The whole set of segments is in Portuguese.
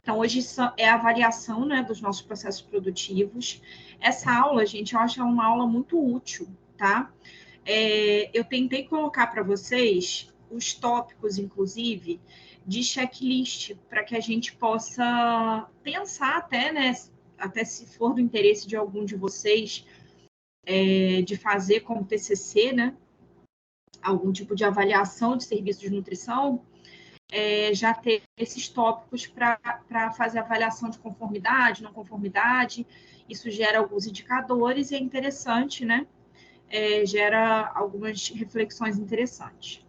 Então, hoje é a avaliação, né, dos nossos processos produtivos. Essa aula, gente, eu acho uma aula muito útil, tá? Eu tentei colocar para vocês os tópicos, inclusive, de checklist, para que a gente possa pensar até, né, até se for do interesse de algum de vocês, de fazer como TCC, né, algum tipo de avaliação de serviços de nutrição, já ter esses tópicos para fazer avaliação de conformidade, não conformidade. Isso gera alguns indicadores e é interessante, né? Gera algumas reflexões interessantes.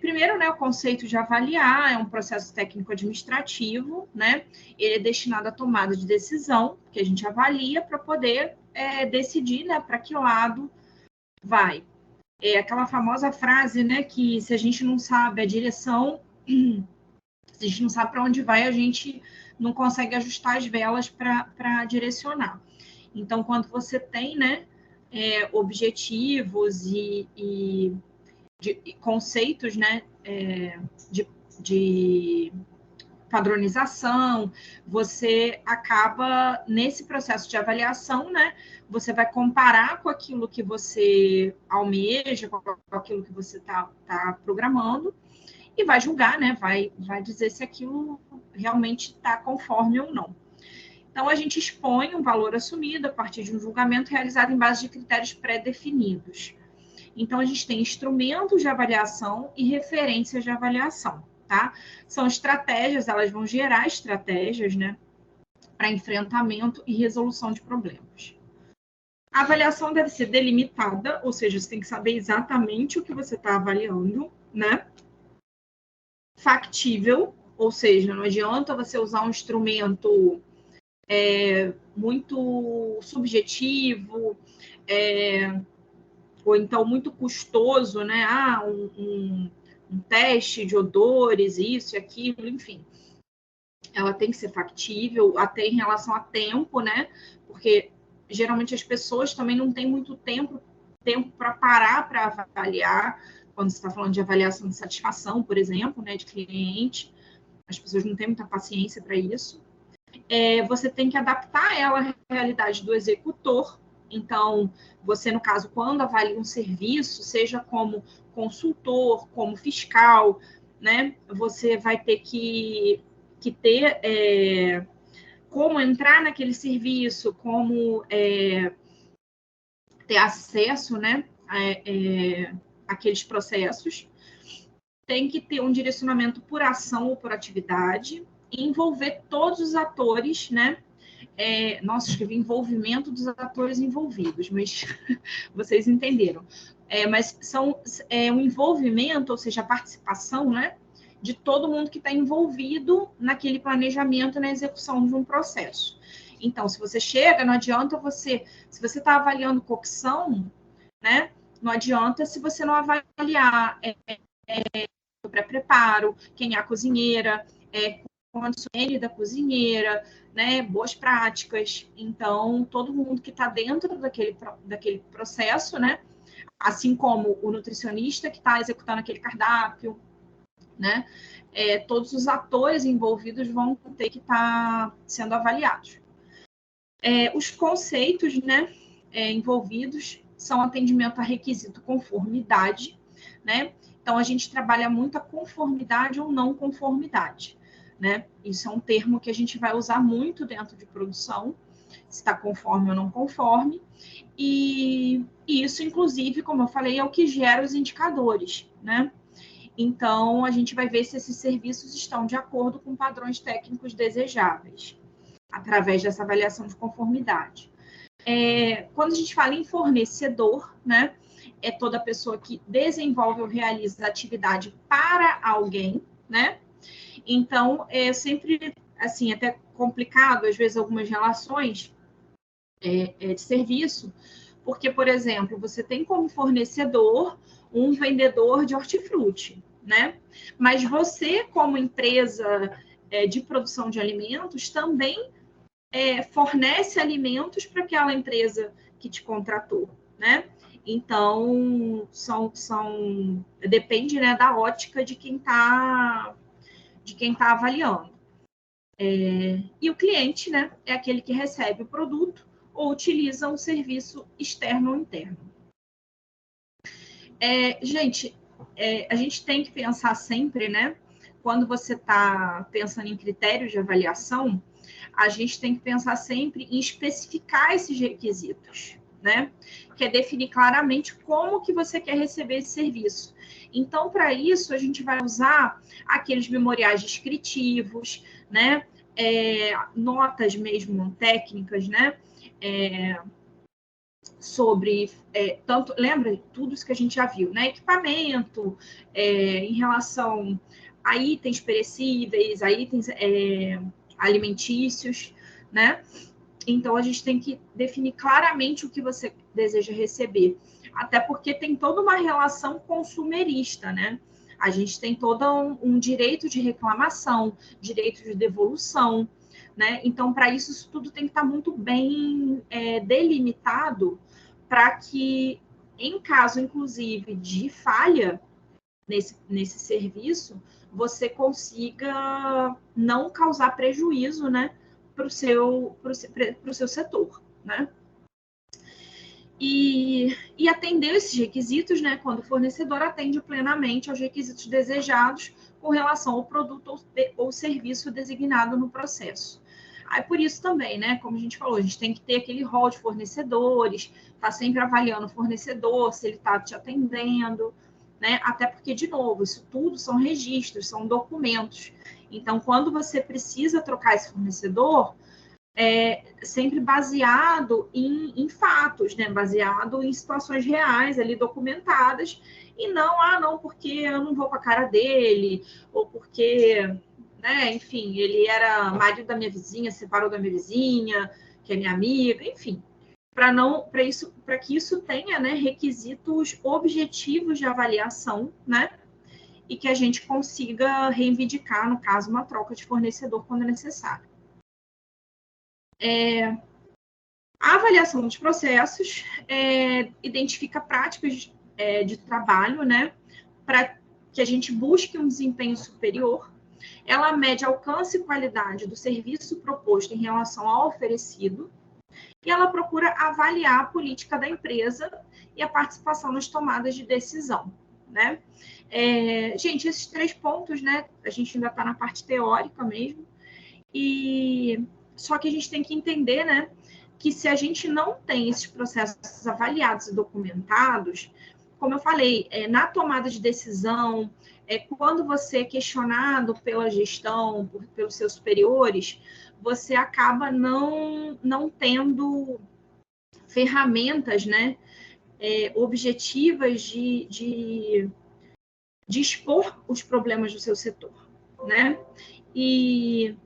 Primeiro, né, o conceito de avaliar é um processo técnico-administrativo, né? Ele é destinado à tomada de decisão, que a gente avalia para poder decidir, né, para que lado vai. Aquela famosa frase, né, que se a gente não sabe a direção, se a gente não sabe para onde vai, a gente não consegue ajustar as velas para direcionar. Então, quando você tem, né, objetivos e conceitos, né, de padronização, você acaba, nesse processo de avaliação, né, você vai comparar com aquilo que você almeja, com aquilo que você está programando, e vai julgar, né, vai dizer se aquilo realmente está conforme ou não. Então, a gente expõe um valor assumido a partir de um julgamento realizado em base de critérios pré-definidos. Então, a gente tem instrumentos de avaliação e referências de avaliação, tá? São estratégias, elas vão gerar estratégias, né, para enfrentamento e resolução de problemas. A avaliação deve ser delimitada, ou seja, você tem que saber exatamente o que você está avaliando, né? Factível, ou seja, não adianta você usar um instrumento muito subjetivo, ou então muito custoso, né? Um teste de odores, isso e aquilo, enfim. Ela tem que ser factível, até em relação a tempo, né? Porque geralmente as pessoas também não têm muito tempo para parar para avaliar, quando você está falando de avaliação de satisfação, por exemplo, né, de cliente, as pessoas não têm muita paciência para isso. Você tem que adaptar ela à realidade do executor. Então, você, no caso, quando avalia um serviço, seja como consultor, como fiscal, né, você vai ter que ter como entrar naquele serviço, como ter acesso, né, àqueles processos. Tem que ter um direcionamento por ação ou por atividade, e envolver todos os atores, né? Nossa, escrevi envolvimento dos atores envolvidos, mas vocês entenderam. Mas são um envolvimento, ou seja, a participação, né, de todo mundo que está envolvido naquele planejamento, na execução de um processo. Então, se você chega, não adianta se você está avaliando cocção, né, não adianta se você não avaliar o pré-preparo, quem é a cozinheira, condições da cozinheira, né, boas práticas. Então, todo mundo que está dentro daquele processo, né, assim como o nutricionista que está executando aquele cardápio, né, todos os atores envolvidos vão ter que estar sendo avaliados. Os conceitos, né, envolvidos são atendimento a requisito conformidade, né? Então, a gente trabalha muito a conformidade ou não conformidade, né? Isso é um termo que a gente vai usar muito dentro de produção, se está conforme ou não conforme, e isso, inclusive, como eu falei, é o que gera os indicadores, né? Então, a gente vai ver se esses serviços estão de acordo com padrões técnicos desejáveis, através dessa avaliação de conformidade. Quando a gente fala em fornecedor, né, é toda pessoa que desenvolve ou realiza atividade para alguém, né? Então, é sempre, assim, até complicado, às vezes, algumas relações de serviço, porque, por exemplo, você tem como fornecedor um vendedor de hortifruti, né? Mas você, como empresa de produção de alimentos, também fornece alimentos para aquela empresa que te contratou, né? Então, depende, né, da ótica de quem tá avaliando. E o cliente, né, é aquele que recebe o produto ou utiliza um serviço externo ou interno. Gente, a gente tem que pensar sempre, né, quando você está pensando em critérios de avaliação, a gente tem que pensar sempre em especificar esses requisitos, né? Que é definir claramente como que você quer receber esse serviço. Então, para isso, a gente vai usar aqueles memoriais descritivos, né? Notas mesmo técnicas, né? Sobre tanto, lembra tudo isso que a gente já viu, né? Equipamento, em relação a itens perecíveis, a itens alimentícios, né? Então a gente tem que definir claramente o que você deseja receber, até porque tem toda uma relação consumerista, né? A gente tem todo um direito de reclamação, direito de devolução, né? Então, para isso tudo tem que estar muito bem delimitado para que, em caso, inclusive, de falha nesse serviço, você consiga não causar prejuízo, né, para o seu setor, né? E atender esses requisitos, né, quando o fornecedor atende plenamente aos requisitos desejados com relação ao produto ou serviço designado no processo. Aí, por isso também, né, como a gente falou, a gente tem que ter aquele rol de fornecedores, tá sempre avaliando o fornecedor, se ele está te atendendo, né, até porque, de novo, isso tudo são registros, são documentos. Então, quando você precisa trocar esse fornecedor, sempre baseado em fatos, né? Baseado em situações reais ali documentadas, e não, porque eu não vou com a cara dele, ou porque, né, enfim, ele era marido da minha vizinha, separou da minha vizinha, que é minha amiga, enfim. Para que isso tenha, né, requisitos objetivos de avaliação, né? E que a gente consiga reivindicar, no caso, uma troca de fornecedor quando é necessário. A avaliação dos processos identifica práticas de trabalho, né, para que a gente busque um desempenho superior. Ela mede alcance e qualidade do serviço proposto em relação ao oferecido. E ela procura avaliar a política da empresa e a participação nas tomadas de decisão, né? Gente, esses 3 pontos, né, a gente ainda está na parte teórica mesmo, e só que a gente tem que entender, né, que se a gente não tem esses processos avaliados e documentados, como eu falei, na tomada de decisão, quando você é questionado pela gestão, pelos seus superiores, você acaba não tendo ferramentas, né, objetivas de expor os problemas do seu setor, né? E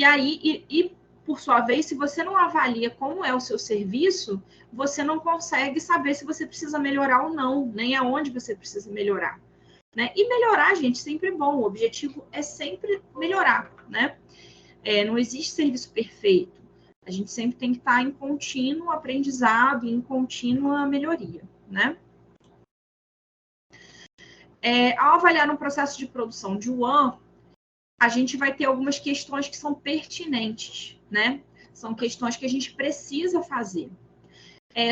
aí, por sua vez, se você não avalia como é o seu serviço, você não consegue saber se você precisa melhorar ou não, nem aonde você precisa melhorar, né? E melhorar, gente, sempre é bom. O objetivo é sempre melhorar, né? Não existe serviço perfeito. A gente sempre tem que estar em contínuo aprendizado, em contínua melhoria, né? Ao avaliar um processo de produção de WAN, a gente vai ter algumas questões que são pertinentes, né? São questões que a gente precisa fazer.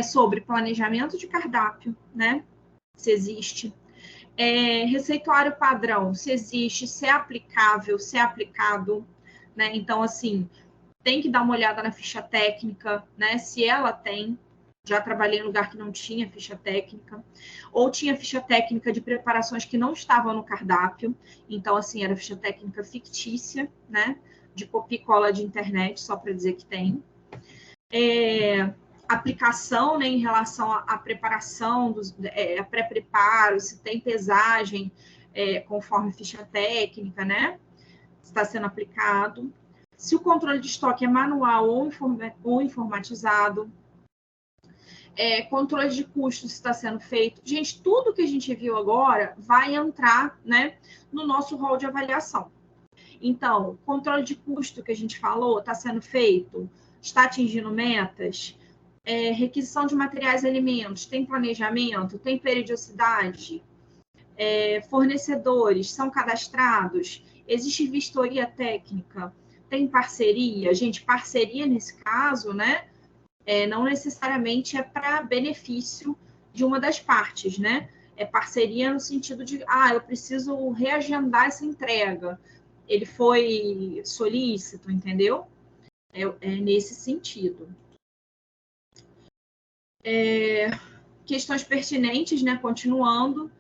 Sobre planejamento de cardápio, né? Se existe. Receituário padrão, se existe, se é aplicável, se é aplicado, né? Então, assim, tem que dar uma olhada na ficha técnica, né? Se ela tem. Já trabalhei em lugar que não tinha ficha técnica, ou tinha ficha técnica de preparações que não estavam no cardápio, então, assim, era ficha técnica fictícia, né? De copia e cola de internet, só para dizer que tem. Aplicação, né, em relação à preparação, a pré-preparo, se tem pesagem conforme ficha técnica, né? Está sendo aplicado. Se o controle de estoque é manual ou informatizado. Controle de custos está sendo feito. Gente, tudo que a gente viu agora vai entrar, né, no nosso rol de avaliação. Então, controle de custo que a gente falou está sendo feito, está atingindo metas, requisição de materiais e alimentos, tem planejamento, tem periodicidade, fornecedores são cadastrados, existe vistoria técnica, tem parceria? Gente, parceria nesse caso, né, não necessariamente é para benefício de uma das partes, né? É parceria no sentido de, eu preciso reagendar essa entrega. Ele foi solícito, entendeu? É nesse sentido. Questões pertinentes, né? Continuando.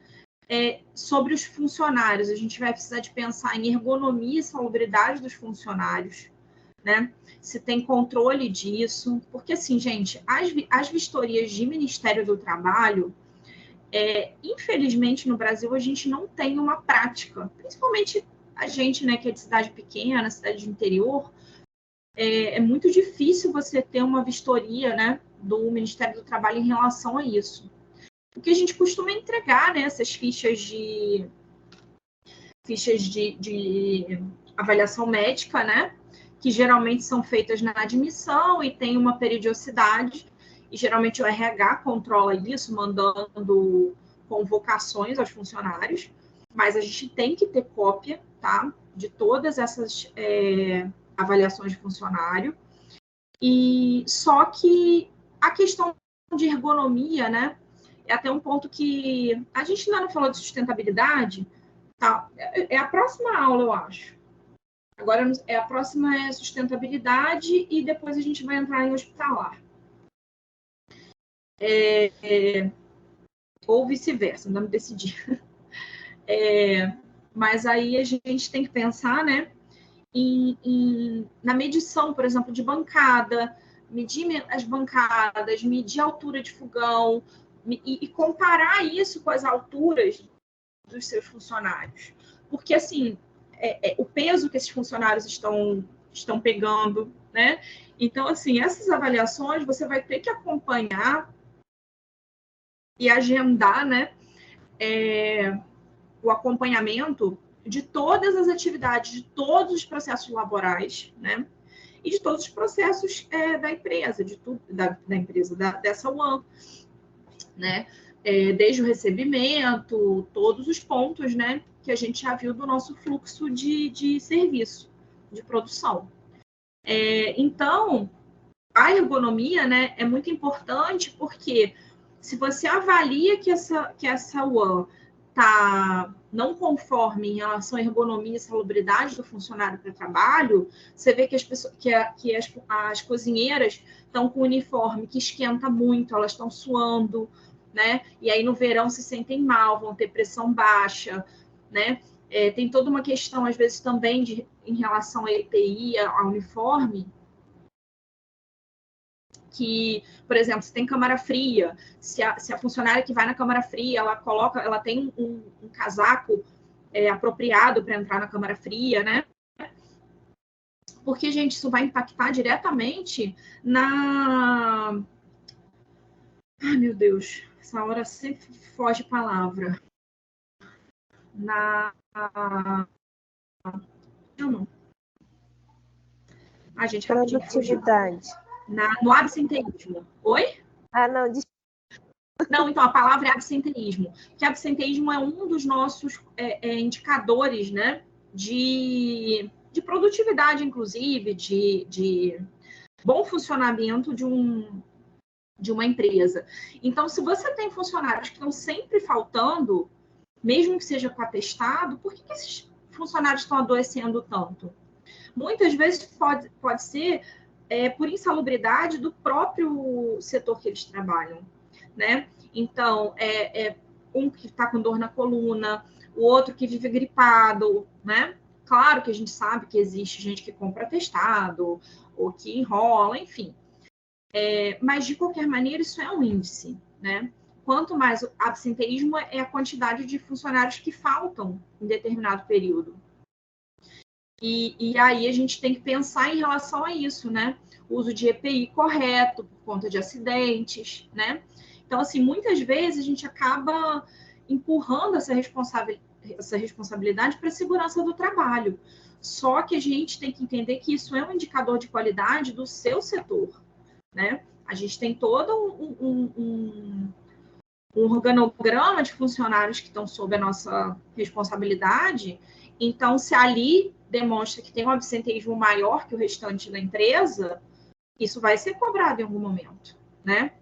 Sobre os funcionários, a gente vai precisar de pensar em ergonomia e salubridade dos funcionários, né? Se tem controle disso, porque assim, gente, as vistorias de Ministério do Trabalho, infelizmente no Brasil a gente não tem uma prática, principalmente a gente, né, que é de cidade pequena, cidade de interior, é muito difícil você ter uma vistoria, né, do Ministério do Trabalho em relação a isso. Porque a gente costuma entregar, né, essas fichas de avaliação médica, né, que geralmente são feitas na admissão e tem uma periodicidade, e geralmente o RH controla isso, mandando convocações aos funcionários, mas a gente tem que ter cópia, tá, de todas essas avaliações de funcionário. E só que a questão de ergonomia, né, é até um ponto que a gente ainda não falou de sustentabilidade, tá? É a próxima aula, eu acho. Agora, a próxima é sustentabilidade e depois a gente vai entrar em hospitalar. Ou vice-versa, ainda não decidi. Mas aí a gente tem que pensar, né, na medição, por exemplo, de bancada, medir as bancadas, medir a altura de fogão, e comparar isso com as alturas dos seus funcionários. Porque, assim, o peso que esses funcionários estão pegando, né? Então, assim, essas avaliações você vai ter que acompanhar e agendar, né? O acompanhamento de todas as atividades, de todos os processos laborais, né? E de todos os processos da empresa, dessa UAN, né? Desde o recebimento, todos os pontos, né, que a gente já viu do nosso fluxo de serviço, de produção. Então, a ergonomia, né, é muito importante porque se você avalia que essa UAN está não conforme em relação à ergonomia e salubridade do funcionário para trabalho, você vê que as cozinheiras estão com uniforme que esquenta muito, elas estão suando, né? E aí no verão se sentem mal, vão ter pressão baixa, né? Tem toda uma questão, às vezes, também em relação à EPI, ao uniforme, que, por exemplo, se tem câmara fria, se a funcionária que vai na câmara fria, ela tem um casaco apropriado para entrar na câmara fria, né? Porque, gente, isso vai impactar diretamente na... Ai, meu Deus, essa hora sempre foge palavra. Não. Gente, produtividade. No absenteísmo. Oi? Não, Não, então, a palavra é absenteísmo. Que absenteísmo é um dos nossos indicadores, né, de produtividade, inclusive, de bom funcionamento de uma empresa. Então, se você tem funcionários que estão sempre faltando, mesmo que seja com atestado, por que esses funcionários estão adoecendo tanto? Muitas vezes pode ser por insalubridade do próprio setor que eles trabalham, né? Então, um que está com dor na coluna, o outro que vive gripado, né? Claro que a gente sabe que existe gente que compra atestado, ou que enrola, enfim. Mas, de qualquer maneira, isso é um índice, né? Quanto mais o absenteísmo é a quantidade de funcionários que faltam em determinado período. E aí a gente tem que pensar em relação a isso, né? O uso de EPI correto por conta de acidentes, né? Então, assim, muitas vezes a gente acaba empurrando essa responsabilidade para a segurança do trabalho. Só que a gente tem que entender que isso é um indicador de qualidade do seu setor, né? A gente tem todo um organograma de funcionários que estão sob a nossa responsabilidade. Então, se ali demonstra que tem um absenteísmo maior que o restante da empresa, isso vai ser cobrado em algum momento, né?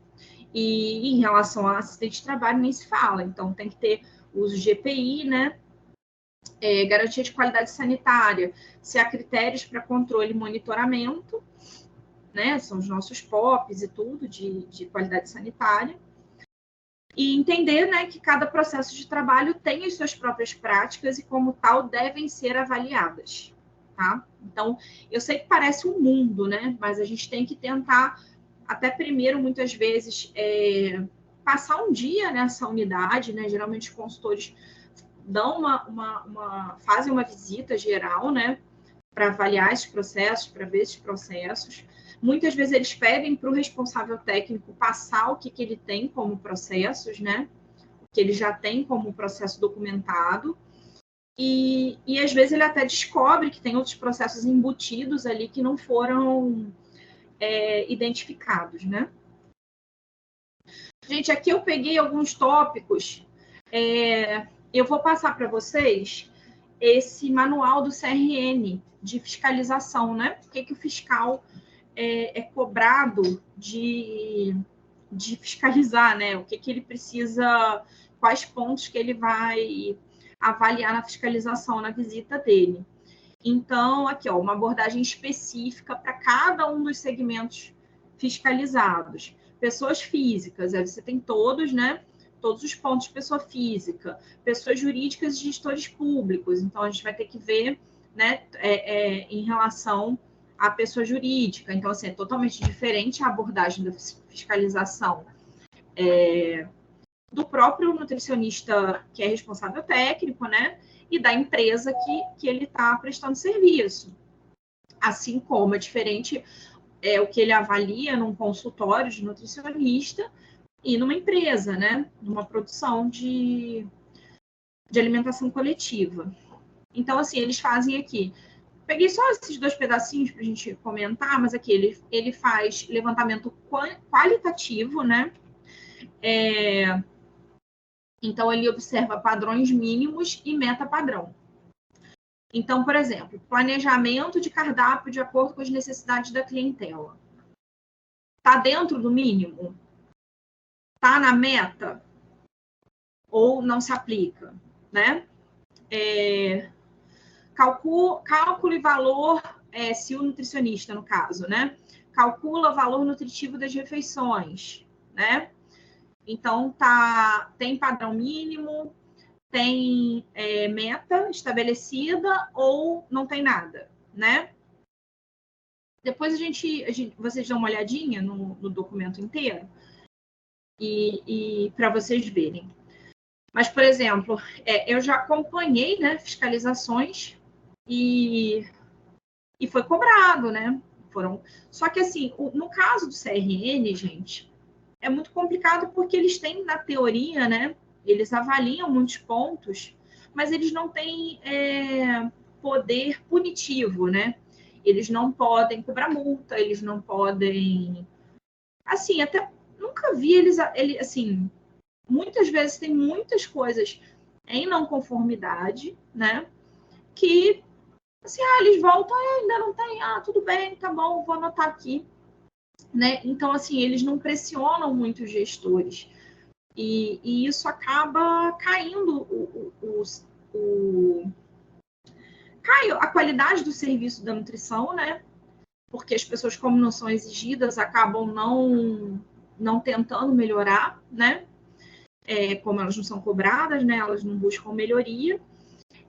E em relação a acidente de trabalho, nem se fala. Então, tem que ter uso de EPI, né? Garantia de qualidade sanitária, se há critérios para controle e monitoramento, né? São os nossos POPs e tudo de qualidade sanitária. E entender, né, que cada processo de trabalho tem as suas próprias práticas e, como tal, devem ser avaliadas, tá? Então, eu sei que parece um mundo, né? Mas a gente tem que tentar, até primeiro, muitas vezes, passar um dia nessa unidade, né? Geralmente, os consultores dão fazem uma visita geral, né? Para avaliar esses processos, para ver esses processos. Muitas vezes eles pedem para o responsável técnico passar o que ele tem como processos, né? Que ele já tem como processo documentado. E às vezes ele até descobre que tem outros processos embutidos ali que não foram identificados, né? Gente, aqui eu peguei alguns tópicos. Eu vou passar para vocês esse manual do CRN de fiscalização, né? O que o fiscal é cobrado de fiscalizar, né? O que ele precisa, quais pontos que ele vai avaliar na fiscalização, na visita dele. Então, aqui, ó, uma abordagem específica para cada um dos segmentos fiscalizados. Pessoas físicas, aí você tem todos, né? Todos os pontos de pessoa física. Pessoas jurídicas e gestores públicos. Então, a gente vai ter que ver, né, em relação à pessoa jurídica. Então, assim, é totalmente diferente a abordagem da fiscalização do próprio nutricionista que é responsável técnico, né? E da empresa que ele está prestando serviço. Assim como é diferente o que ele avalia num consultório de nutricionista e numa empresa, né? Numa produção de alimentação coletiva. Então, assim, eles fazem aqui. Peguei só esses 2 pedacinhos para a gente comentar, mas aqui ele faz levantamento qualitativo, né? Então, ele observa padrões mínimos e meta-padrão. Então, por exemplo, planejamento de cardápio de acordo com as necessidades da clientela. Está dentro do mínimo? Está na meta? Ou não se aplica? Né? Cálculo e valor, se o nutricionista, no caso, né? Calcula valor nutritivo das refeições, né? Então, tem padrão mínimo, tem meta estabelecida ou não tem nada, né? Depois vocês dão uma olhadinha no documento inteiro e para vocês verem. Mas, por exemplo, eu já acompanhei, né, fiscalizações e foi cobrado, né? Só que, assim, no caso do CRN, gente, é muito complicado porque eles têm, na teoria, né? Eles avaliam muitos pontos, mas eles não têm poder punitivo, né? Eles não podem cobrar multa, eles não podem... Assim, até nunca vi eles assim, muitas vezes tem muitas coisas em não conformidade, né? Que, assim, eles voltam, ainda não tem, tudo bem, tá bom, vou anotar aqui. Né? Então, assim, eles não pressionam muito os gestores. E isso acaba caindo cai a qualidade do serviço da nutrição, né? Porque as pessoas, como não são exigidas, acabam não tentando melhorar, né? Como elas não são cobradas, né? Elas não buscam melhoria.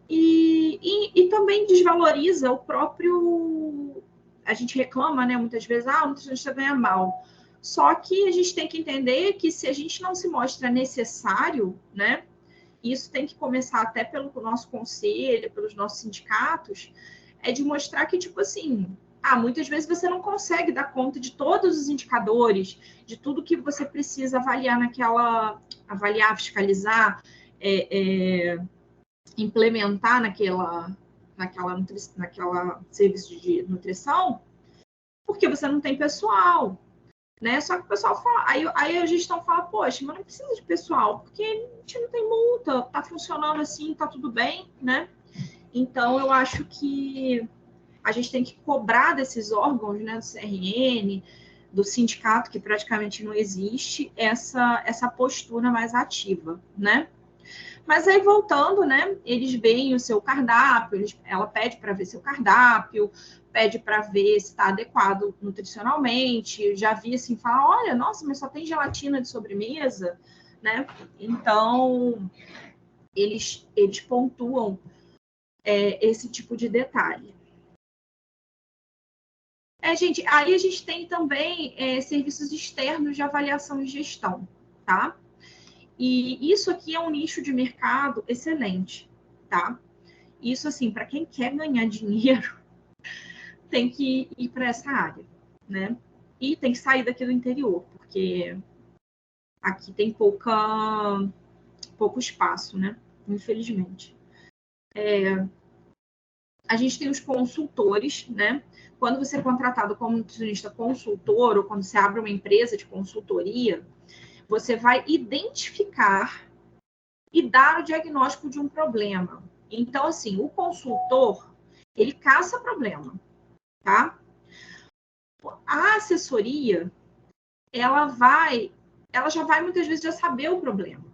E também desvaloriza o próprio... A gente reclama, né? Muitas vezes, o nutricionista ganha mal. Só que a gente tem que entender que se a gente não se mostra necessário, né? Isso tem que começar até pelo nosso conselho, pelos nossos sindicatos, de mostrar que, tipo assim, muitas vezes você não consegue dar conta de todos os indicadores, de tudo que você precisa avaliar avaliar, fiscalizar, implementar naquela serviço de nutrição, porque você não tem pessoal, né? Só que o pessoal fala, aí a gestão fala, poxa, mas não precisa de pessoal, porque a gente não tem multa, tá funcionando assim, tá tudo bem, né? Então, eu acho que a gente tem que cobrar desses órgãos, né, do CRN, do sindicato, que praticamente não existe, essa postura mais ativa, né? Mas aí, voltando, né, eles veem o seu cardápio, ela pede para ver seu cardápio, pede para ver se está adequado nutricionalmente. Já vi assim, fala, olha, nossa, mas só tem gelatina de sobremesa, né? Então, eles pontuam esse tipo de detalhe. Gente, aí a gente tem também serviços externos de avaliação e gestão, tá? E isso aqui é um nicho de mercado excelente, tá? Isso, assim, para quem quer ganhar dinheiro, tem que ir para essa área, né? E tem que sair daqui do interior, porque aqui tem pouco espaço, né? Infelizmente. A gente tem os consultores, né? Quando você é contratado como nutricionista consultor, ou quando você abre uma empresa de consultoria, você vai identificar e dar o diagnóstico de um problema. Então, assim, o consultor, ele caça problema, tá? A assessoria, ela já vai muitas vezes já saber o problema,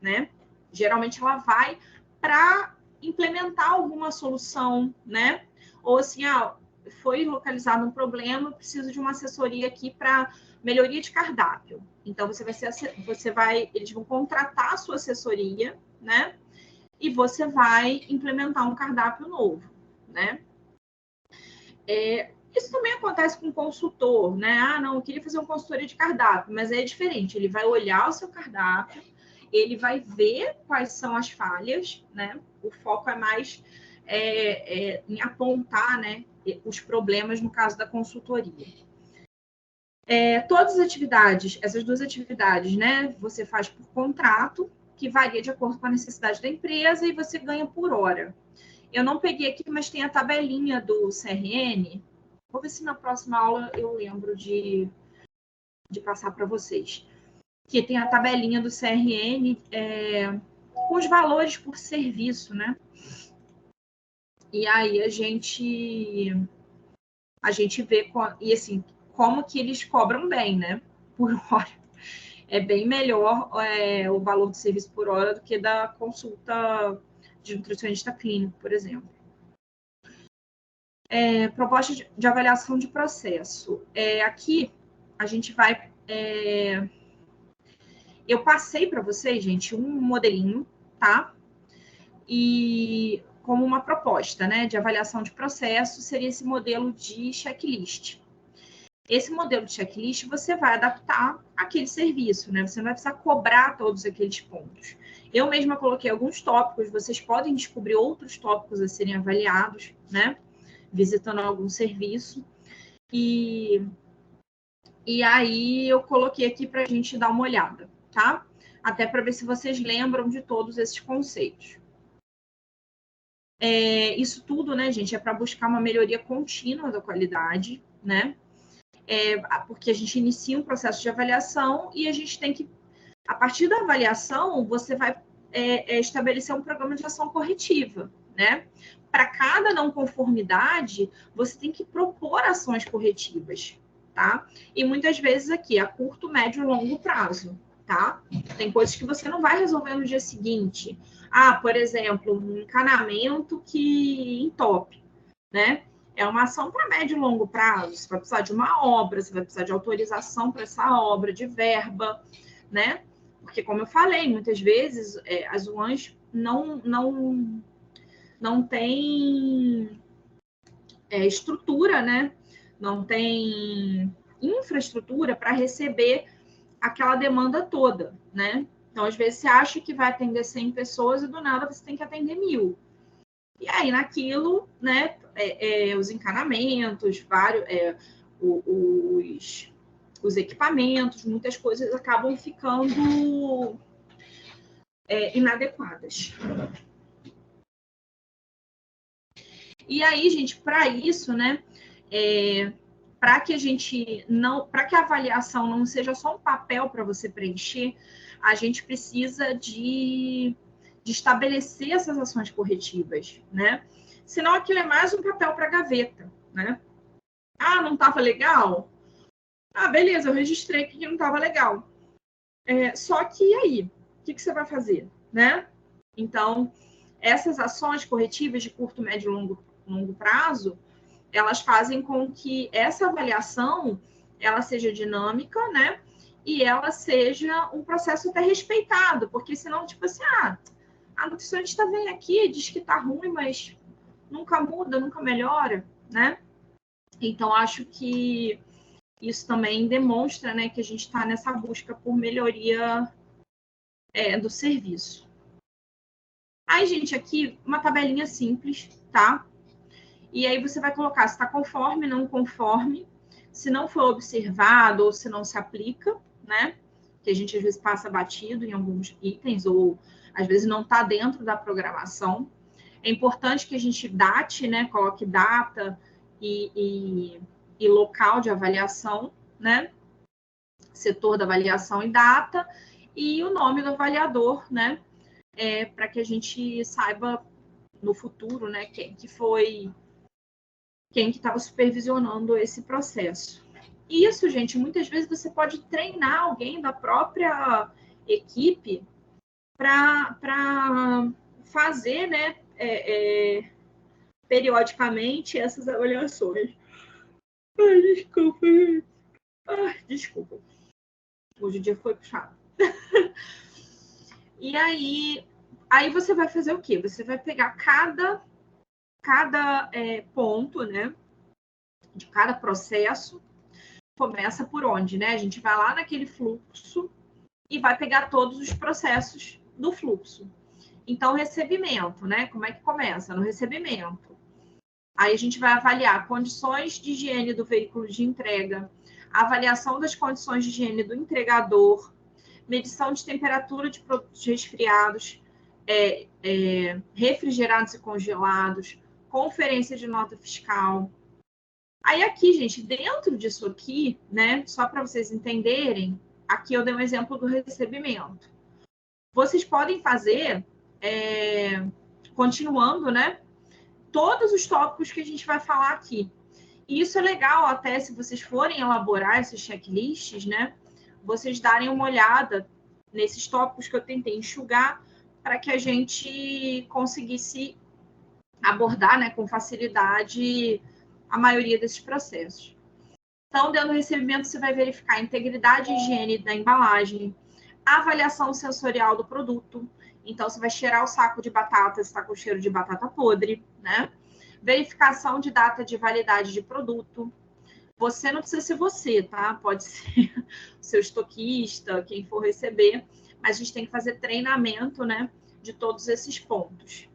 né? Geralmente ela vai para implementar alguma solução, né? Ou assim, foi localizado um problema, preciso de uma assessoria aqui para melhoria de cardápio. Então eles vão contratar a sua assessoria, né? E você vai implementar um cardápio novo, né? Isso também acontece com o consultor, né? Não, eu queria fazer uma consultoria de cardápio, mas é diferente. Ele vai olhar o seu cardápio, ele vai ver quais são as falhas, né? O foco é mais em apontar, né, os problemas no caso da consultoria. Todas as atividades, essas duas atividades, né? Você faz por contrato, que varia de acordo com a necessidade da empresa, e você ganha por hora. Eu não peguei aqui, mas tem a tabelinha do CRN. Vou ver se na próxima aula eu lembro de passar para vocês. Que tem a tabelinha do CRN com os valores por serviço, né? E aí a gente vê e assim, como que eles cobram bem, né? Por hora. É bem melhor o valor do serviço por hora do que da consulta de nutricionista clínico, por exemplo. Proposta de avaliação de processo. Aqui, a gente vai... eu passei para vocês, gente, um modelinho, tá? E como uma proposta, né, de avaliação de processo, seria esse modelo de checklist. Esse modelo de checklist você vai adaptar àquele serviço, né? Você não vai precisar cobrar todos aqueles pontos. Eu mesma coloquei alguns tópicos, vocês podem descobrir outros tópicos a serem avaliados, né? Visitando algum serviço. E aí eu coloquei aqui para a gente dar uma olhada, tá? Até para ver se vocês lembram de todos esses conceitos. Isso tudo, né, gente, é para buscar uma melhoria contínua da qualidade, né? Porque a gente inicia um processo de avaliação e a gente tem que, a partir da avaliação, você vai estabelecer um programa de ação corretiva, né? Para cada não conformidade, você tem que propor ações corretivas, tá? E muitas vezes aqui, a curto, médio e longo prazo, tá? Tem coisas que você não vai resolver no dia seguinte. Por exemplo, um encanamento que entope, né? É uma ação para médio e longo prazo. Você vai precisar de uma obra, você vai precisar de autorização para essa obra, de verba, né? Porque, como eu falei, muitas vezes as UANs não têm estrutura, né? Não tem infraestrutura para receber aquela demanda toda, né? Então, às vezes, você acha que vai atender 100 pessoas e, do nada, você tem que atender 1000. E aí, naquilo, né, os encanamentos, os equipamentos, muitas coisas acabam ficando inadequadas. E aí, gente, para isso, né, para que a avaliação não seja só um papel para você preencher, a gente precisa de estabelecer essas ações corretivas, né? Senão aquilo é mais um papel para gaveta, né? Ah, não estava legal? Ah, beleza, eu registrei que não estava legal. Só que e aí? O que você vai fazer, né? Então, essas ações corretivas de curto, médio e longo prazo, elas fazem com que essa avaliação ela seja dinâmica, né? E ela seja um processo até respeitado, porque senão, tipo assim, a nutricionista vem aqui, diz que tá ruim, mas nunca muda, nunca melhora, né? Então, acho que isso também demonstra, né, que a gente está nessa busca por melhoria do serviço. Aí, gente, aqui uma tabelinha simples, tá? E aí você vai colocar se está conforme, não conforme, se não for observado ou se não se aplica, né? Que a gente às vezes passa batido em alguns itens ou às vezes não está dentro da programação. É importante que a gente date, né? Coloque data e local de avaliação, né? Setor da avaliação e data, e o nome do avaliador, né? Para que a gente saiba no futuro, né? Quem que estava supervisionando esse processo. Isso, gente, muitas vezes você pode treinar alguém da própria equipe para fazer, né, periodicamente essas avaliações. Desculpa. Hoje o dia foi puxado. E aí você vai fazer o quê? Você vai pegar cada ponto, né, de cada processo. Começa por onde, né? A gente vai lá naquele fluxo e vai pegar todos os processos do fluxo. Então, recebimento, né? Como é que começa? No recebimento. Aí a gente vai avaliar condições de higiene do veículo de entrega, avaliação das condições de higiene do entregador, medição de temperatura de produtos resfriados, refrigerados e congelados, conferência de nota fiscal. Aí aqui, gente, dentro disso aqui, né, só para vocês entenderem, aqui eu dei um exemplo do recebimento. Vocês podem fazer, continuando, né, todos os tópicos que a gente vai falar aqui. E isso é legal até se vocês forem elaborar esses checklists, né, vocês darem uma olhada nesses tópicos que eu tentei enxugar para que a gente conseguisse abordar, né, com facilidade a maioria desses processos. Então, dentro do recebimento, você vai verificar a integridade e higiene da embalagem, a avaliação sensorial do produto. Então, você vai cheirar o saco de batata, se está com cheiro de batata podre, né? Verificação de data de validade de produto. Você não precisa ser você, tá? Pode ser o seu estoquista, quem for receber, mas a gente tem que fazer treinamento, né, de todos esses pontos.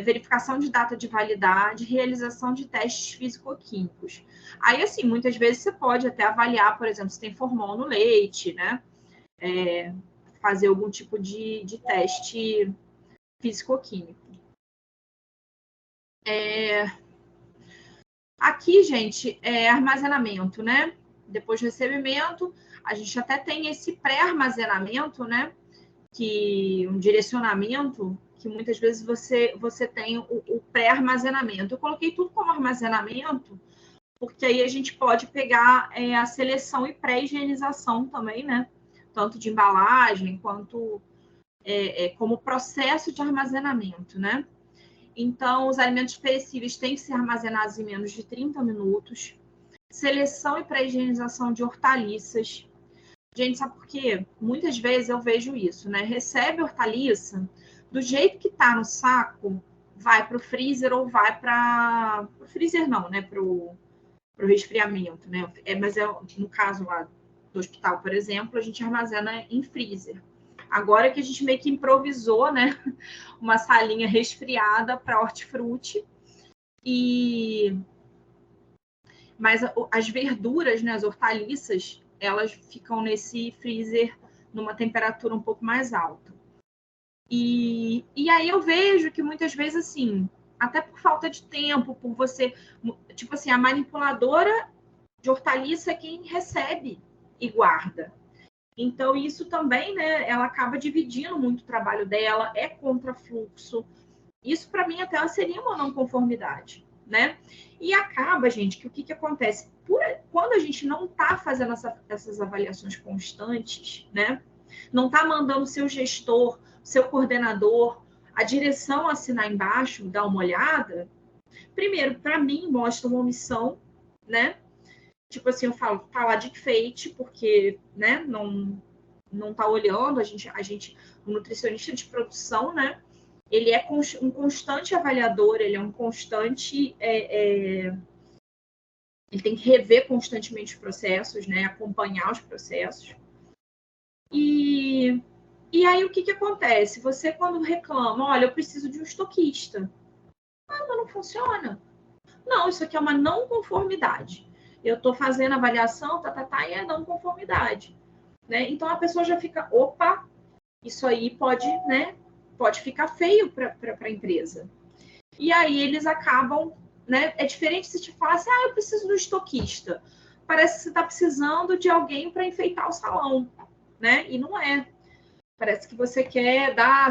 Verificação de data de validade, realização de testes físico-químicos. Aí, assim, muitas vezes você pode até avaliar, por exemplo, se tem formol no leite, né? Fazer algum tipo de teste físico-químico. Aqui, gente, armazenamento, né? Depois do recebimento, a gente até tem esse pré-armazenamento, né? Um direcionamento que muitas vezes você tem o pré-armazenamento. Eu coloquei tudo como armazenamento, porque aí a gente pode pegar a seleção e pré-higienização também, né? Tanto de embalagem quanto como processo de armazenamento, né? Então, os alimentos perecíveis têm que ser armazenados em menos de 30 minutos. Seleção e pré-higienização de hortaliças. Gente, sabe por quê? Muitas vezes eu vejo isso, né? Recebe hortaliça, do jeito que tá no saco, vai para o freezer ou vai para o freezer não, né? Para o resfriamento, né? Mas no caso lá do hospital, por exemplo, a gente armazena em freezer. Agora que a gente meio que improvisou, né? Uma salinha resfriada para hortifruti. Mas as verduras, né? As hortaliças, elas ficam nesse freezer numa temperatura um pouco mais alta. E aí eu vejo que muitas vezes, assim, até por falta de tempo, por você... Tipo assim, a manipuladora de hortaliça é quem recebe e guarda. Então, isso também, né, ela acaba dividindo muito o trabalho dela, é contrafluxo. Isso, para mim, até seria uma não conformidade, né? E acaba, gente, que o que acontece? Quando a gente não está fazendo essas avaliações constantes, né? Não está mandando o seu gestor, seu coordenador, a direção assinar embaixo, dar uma olhada. Primeiro, para mim, mostra uma omissão, né? Tipo assim, eu falo, tá lá de enfeite, porque, né, não tá olhando, o nutricionista de produção, né, ele é um constante avaliador, ele é um constante, ele tem que rever constantemente os processos, né, acompanhar os processos. E aí, o que acontece? Você, quando reclama, olha, eu preciso de um estoquista. Ah, mas não funciona. Não, isso aqui é uma não conformidade. Eu estou fazendo avaliação, e é não conformidade. Né? Então, a pessoa já fica, opa, isso aí pode, né, pode ficar feio para a empresa. E aí, eles acabam, né, é diferente se te falar assim, eu preciso do estoquista. Parece que você está precisando de alguém para enfeitar o salão, né? E não é. Parece que você quer dar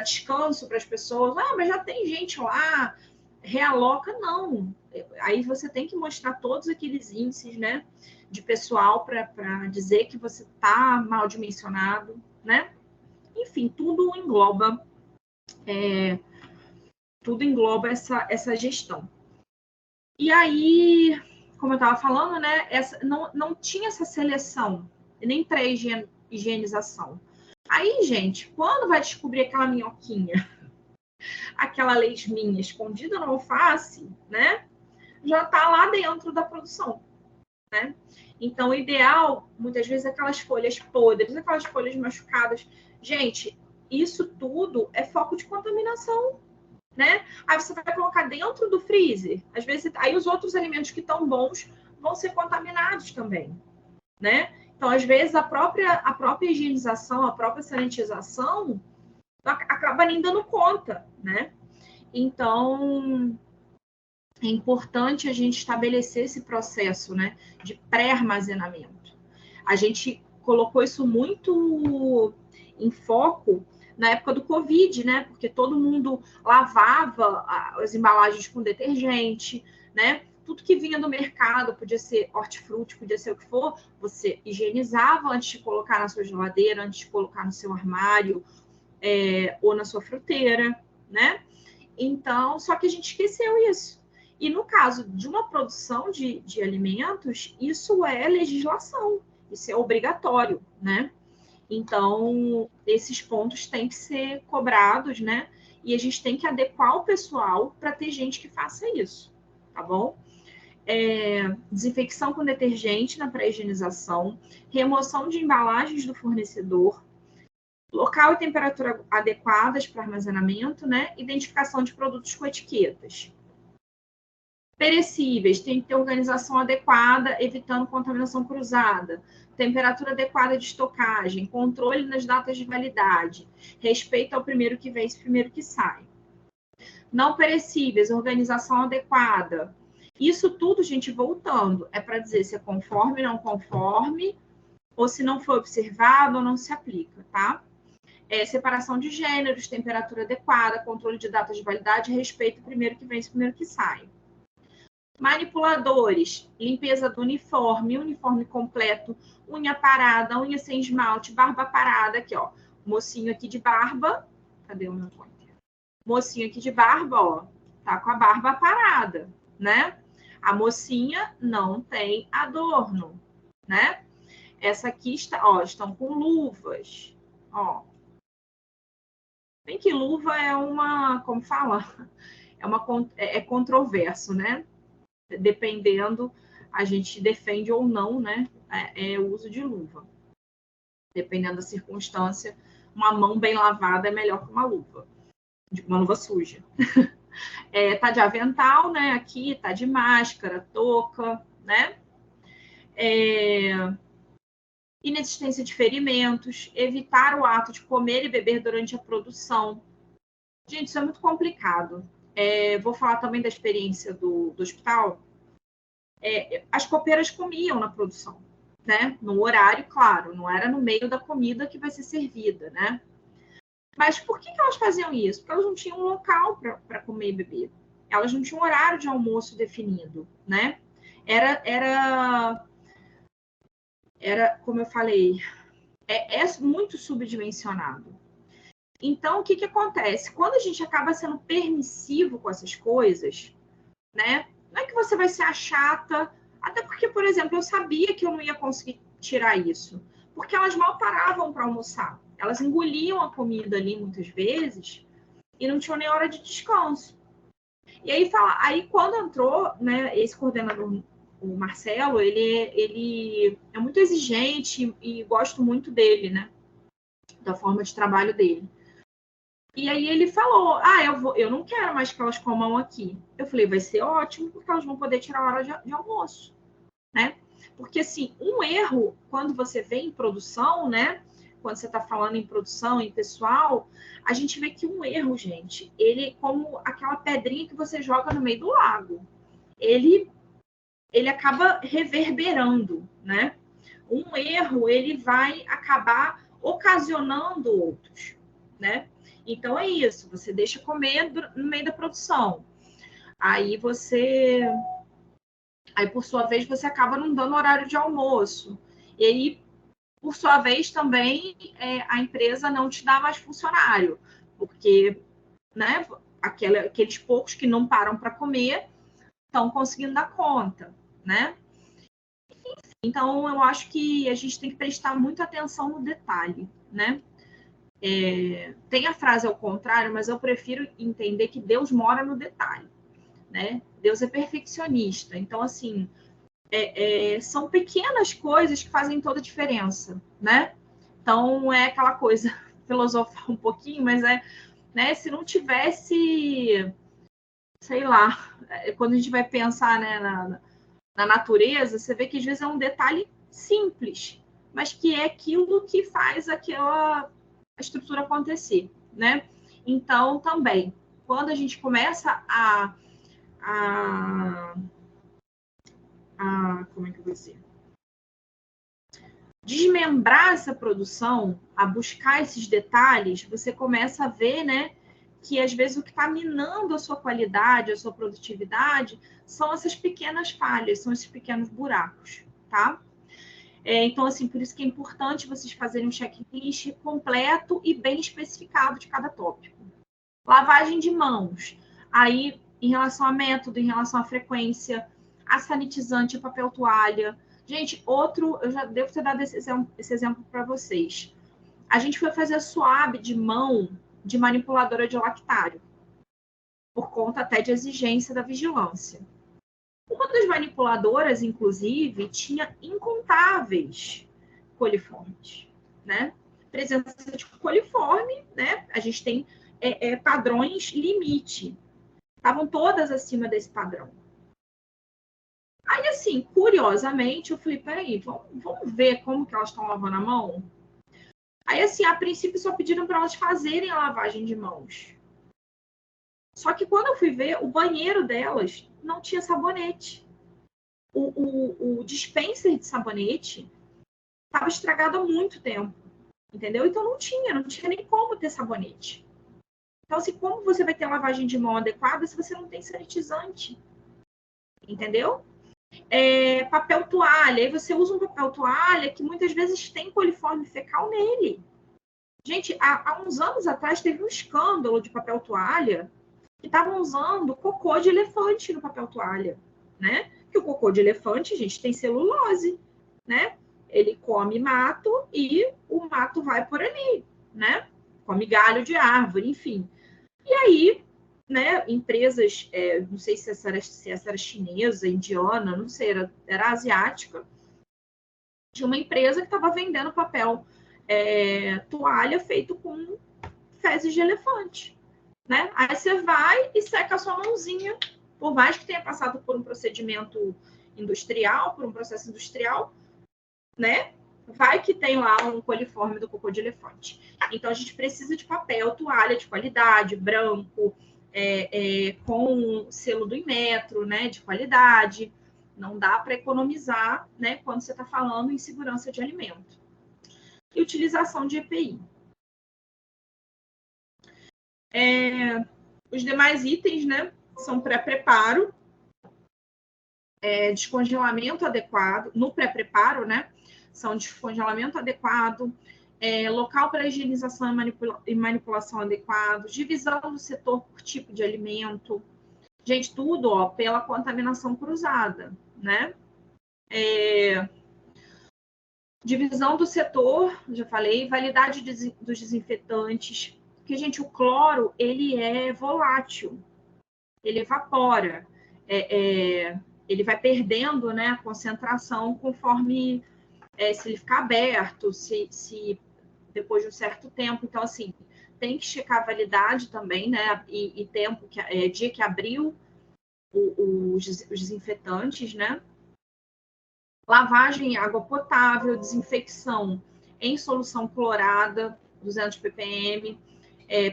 descanso para as pessoas. Mas já tem gente lá, realoca, não. Aí você tem que mostrar todos aqueles índices, né, de pessoal para dizer que você está mal dimensionado, né? Enfim, tudo engloba essa gestão. E aí, como eu estava falando, né, não tinha essa seleção, nem pré-higienização. Aí, gente, quando vai descobrir aquela minhoquinha, aquela leishminha escondida no alface, né? Já está lá dentro da produção, né? Então, o ideal, muitas vezes, é aquelas folhas podres, aquelas folhas machucadas. Gente, isso tudo é foco de contaminação, né? Aí você vai colocar dentro do freezer, às vezes, aí os outros alimentos que estão bons vão ser contaminados também, né? Então, às vezes, a própria higienização, a própria sanitização acaba nem dando conta, né? Então, é importante a gente estabelecer esse processo, né, de pré-armazenamento. A gente colocou isso muito em foco na época do Covid, né? Porque todo mundo lavava as embalagens com detergente, né? Tudo que vinha do mercado, podia ser hortifruti, podia ser o que for, você higienizava antes de colocar na sua geladeira, antes de colocar no seu armário, ou na sua fruteira, né? Então, só que a gente esqueceu isso. E no caso de uma produção de alimentos, isso é legislação, isso é obrigatório, né? Então, esses pontos têm que ser cobrados, né? E a gente tem que adequar o pessoal para ter gente que faça isso, tá bom? Desinfecção com detergente na pré-higienização, remoção de embalagens do fornecedor, local e temperatura adequadas para armazenamento, né? Identificação de produtos com etiquetas. Perecíveis, tem que ter organização adequada, evitando contaminação cruzada. Temperatura adequada de estocagem, controle nas datas de validade, respeito ao primeiro que vence, primeiro que sai. Não perecíveis, organização adequada. Isso tudo, gente, voltando, é para dizer se é conforme, não conforme, ou se não foi observado ou não se aplica, tá? Separação de gêneros, temperatura adequada, controle de datas de validade, respeito primeiro que vence, primeiro que sai. Manipuladores, limpeza do uniforme completo, unha parada, unha sem esmalte, barba parada, aqui, ó. Mocinho aqui de barba, cadê o meu pointer? Mocinho aqui de barba, ó, tá com a barba parada, né? A mocinha não tem adorno, né? Essa aqui está, ó, estão com luvas, ó. Bem que luva é uma, como fala, é controverso, né? Dependendo, a gente defende ou não, né? O uso de luva. Dependendo da circunstância, uma mão bem lavada é melhor que uma luva suja. Tá de avental, né? Aqui tá de máscara, touca, né? Inexistência de ferimentos, evitar o ato de comer e beber durante a produção. Gente, isso é muito complicado. Vou falar também da experiência do hospital. As copeiras comiam na produção, né? No horário, claro, não era no meio da comida que vai ser servida, né? Mas por que elas faziam isso? Porque elas não tinham um local para comer e beber. Elas não tinham horário de almoço definido, né? Era, como eu falei, é muito subdimensionado. Então, o que acontece? Quando a gente acaba sendo permissivo com essas coisas, né? Não é que você vai ser a chata, até porque, por exemplo, eu sabia que eu não ia conseguir tirar isso, porque elas mal paravam para almoçar. Elas engoliam a comida ali muitas vezes e não tinham nem hora de descanso. E aí quando entrou, né, esse coordenador, o Marcelo, ele é muito exigente e gosto muito dele, né, da forma de trabalho dele. E aí ele falou, eu não quero mais que elas comam aqui. Eu falei, vai ser ótimo, porque elas vão poder tirar a hora de almoço, né? Porque, assim, um erro, quando você vê em produção, né? Quando você está falando em produção, em pessoal, a gente vê que um erro, gente, ele é como aquela pedrinha que você joga no meio do lago. Ele acaba reverberando, né? Um erro, ele vai acabar ocasionando outros, né? Então é isso, você deixa comer no meio da produção. Aí por sua vez, você acaba não dando horário de almoço. E aí, por sua vez, também a empresa não te dá mais funcionário, porque, né, aqueles poucos que não param para comer estão conseguindo dar conta, né? Então, eu acho que a gente tem que prestar muita atenção no detalhe, né? Tem a frase ao contrário, mas eu prefiro entender que Deus mora no detalhe, né? Deus é perfeccionista. Então, assim, são pequenas coisas que fazem toda a diferença, né? Então, é aquela coisa, filosofar um pouquinho, mas né, se não tivesse, sei lá, quando a gente vai pensar, né, na natureza, você vê que às vezes é um detalhe simples, mas que é aquilo que faz a estrutura acontecer, né? Então, também, quando a gente começa como é que eu vou dizer? Desmembrar essa produção, a buscar esses detalhes, você começa a ver, né, que às vezes o que está minando a sua qualidade, a sua produtividade, são essas pequenas falhas, são esses pequenos buracos, tá? Então, assim, por isso que é importante vocês fazerem um checklist completo e bem especificado de cada tópico. Lavagem de mãos. Aí, em relação a método, em relação à frequência, a sanitizante, a papel toalha. Gente, eu já devo ter dado esse exemplo para vocês. A gente foi fazer swab de mão de manipuladora de lactário, por conta até de exigência da vigilância. Uma das manipuladoras, inclusive, tinha incontáveis coliformes, né? Presença de coliforme, né? A gente tem padrões limite. Estavam todas acima desse padrão. Aí, assim, curiosamente, eu falei, peraí, vamos ver como que elas estão lavando a mão? Aí, assim, a princípio só pediram para elas fazerem a lavagem de mãos. Só que quando eu fui ver, o banheiro delas não tinha sabonete. O dispenser de sabonete estava estragado há muito tempo, entendeu? Então não tinha nem como ter sabonete. Então, assim, como você vai ter lavagem de mão adequada se você não tem sanitizante? Entendeu? Papel toalha, aí você usa um papel toalha que muitas vezes tem coliforme fecal nele. Gente, há uns anos atrás teve um escândalo de papel toalha que estavam usando cocô de elefante no papel toalha, né? Que o cocô de elefante, gente, tem celulose, né? Ele come mato e o mato vai por ali, né? Come galho de árvore, enfim. E aí, né, empresas, não sei se essa era chinesa, indiana, não sei, era asiática, de uma empresa que estava vendendo papel toalha feito com fezes de elefante, né? Aí você vai e seca a sua mãozinha, por mais que tenha passado por um procedimento industrial, por um processo industrial, né? Vai que tem lá um coliforme do cocô de elefante. Então, a gente precisa de papel, toalha de qualidade, branco, com selo do Inmetro, né? De qualidade. Não dá para economizar, né? Quando você está falando em segurança de alimento. E utilização de EPI. Os demais itens, né, são pré-preparo, descongelamento adequado, no pré-preparo, né, são descongelamento adequado, local para higienização e manipulação adequado, divisão do setor por tipo de alimento, gente, tudo, ó, pela contaminação cruzada, né? Divisão do setor, já falei, validade dos desinfetantes, porque, gente, o cloro, ele é volátil, ele evapora, ele vai perdendo, né, a concentração conforme se ele ficar aberto, se depois de um certo tempo. Então, assim, tem que checar a validade também, né, e tempo, dia que abriu os desinfetantes, né? Lavagem em água potável, desinfecção em solução clorada, 200 ppm,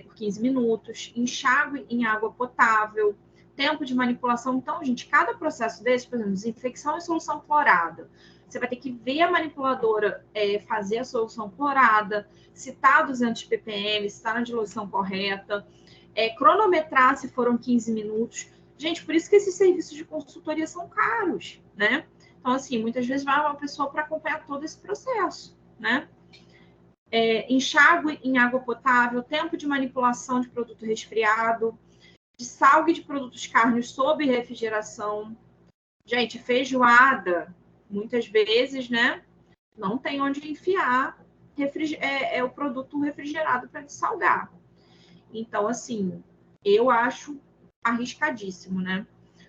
por 15 minutos, enxágue em água potável, tempo de manipulação. Então, gente, cada processo desse, por exemplo, desinfecção em solução clorada, você vai ter que ver a manipuladora fazer a solução clorada, se está 200 ppm, se está na diluição correta, cronometrar se foram 15 minutos. Gente, por isso que esses serviços de consultoria são caros, né? Então, assim, muitas vezes vai uma pessoa para acompanhar todo esse processo, né? Enxágue em água potável, tempo de manipulação de produto resfriado, dessalgue de produtos carnes sob refrigeração. Gente, feijoada, muitas vezes, né? Não tem onde enfiar o produto refrigerado para dessalgar. Então, assim, eu acho arriscadíssimo, né?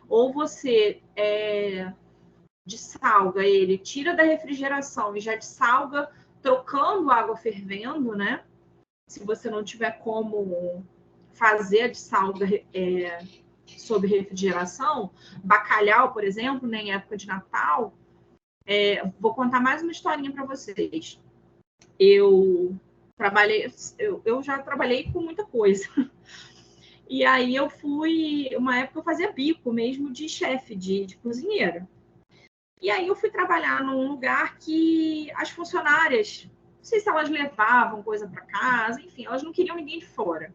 Ou você dessalga ele, tira da refrigeração e já dessalga trocando água fervendo, né? Se você não tiver como fazer a dessalga sob refrigeração, bacalhau, por exemplo, né, em época de Natal, vou contar mais uma historinha para vocês. Eu já trabalhei com muita coisa. E aí uma época eu fazia bico mesmo de chefe, de cozinheira. E aí eu fui trabalhar num lugar que as funcionárias, não sei se elas levavam coisa para casa, enfim, elas não queriam ninguém de fora.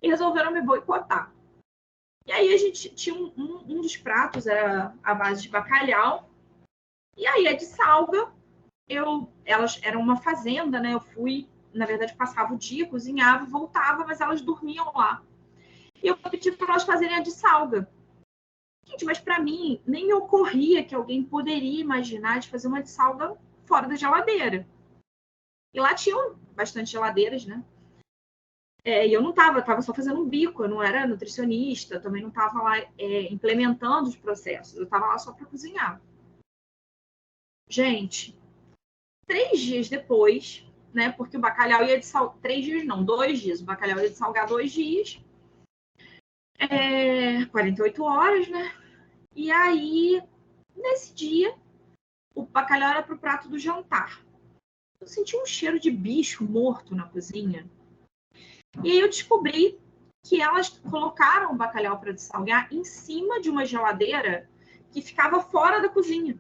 E resolveram me boicotar. E aí a gente tinha um dos pratos, era a base de bacalhau, e aí a de salga, elas eram uma fazenda, né? Eu fui, na verdade, passava o dia, cozinhava, voltava, mas elas dormiam lá. E eu pedi para elas fazerem a de salga. Gente, mas para mim, nem me ocorria que alguém poderia imaginar de fazer uma de salga fora da geladeira. E lá tinham bastante geladeiras, né? E eu não estava só fazendo um bico, eu não era nutricionista, também não estava lá implementando os processos, eu estava lá só para cozinhar. Gente, 3 dias depois, né? Porque o bacalhau ia de salgar. 3 dias não, 2 dias. O bacalhau ia de salgar 2 dias. 48 horas, né? E aí, nesse dia, o bacalhau era para o prato do jantar. Eu senti um cheiro de bicho morto na cozinha. E aí eu descobri que elas colocaram o bacalhau para dessalgar em cima de uma geladeira que ficava fora da cozinha.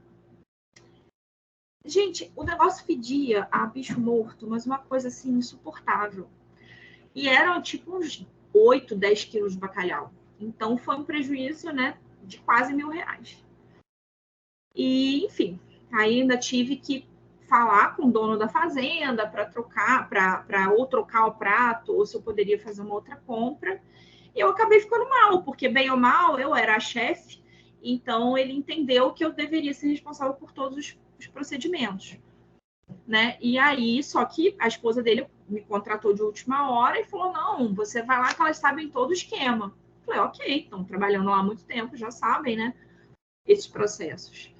Gente, o negócio fedia a bicho morto, mas uma coisa assim insuportável. E eram tipo uns 8, 10 quilos de bacalhau. Então foi um prejuízo, né, de quase R$1.000. E, enfim, ainda tive que falar com o dono da fazenda para trocar, ou trocar o prato, ou se eu poderia fazer uma outra compra. E eu acabei ficando mal, porque bem ou mal eu era a chefe, então ele entendeu que eu deveria ser responsável por todos os procedimentos, né? E aí, só que a esposa dele me contratou de última hora e falou: não, você vai lá que elas sabem todo o esquema. Eu falei, ok, estão trabalhando lá há muito tempo, já sabem, né? Esses processos.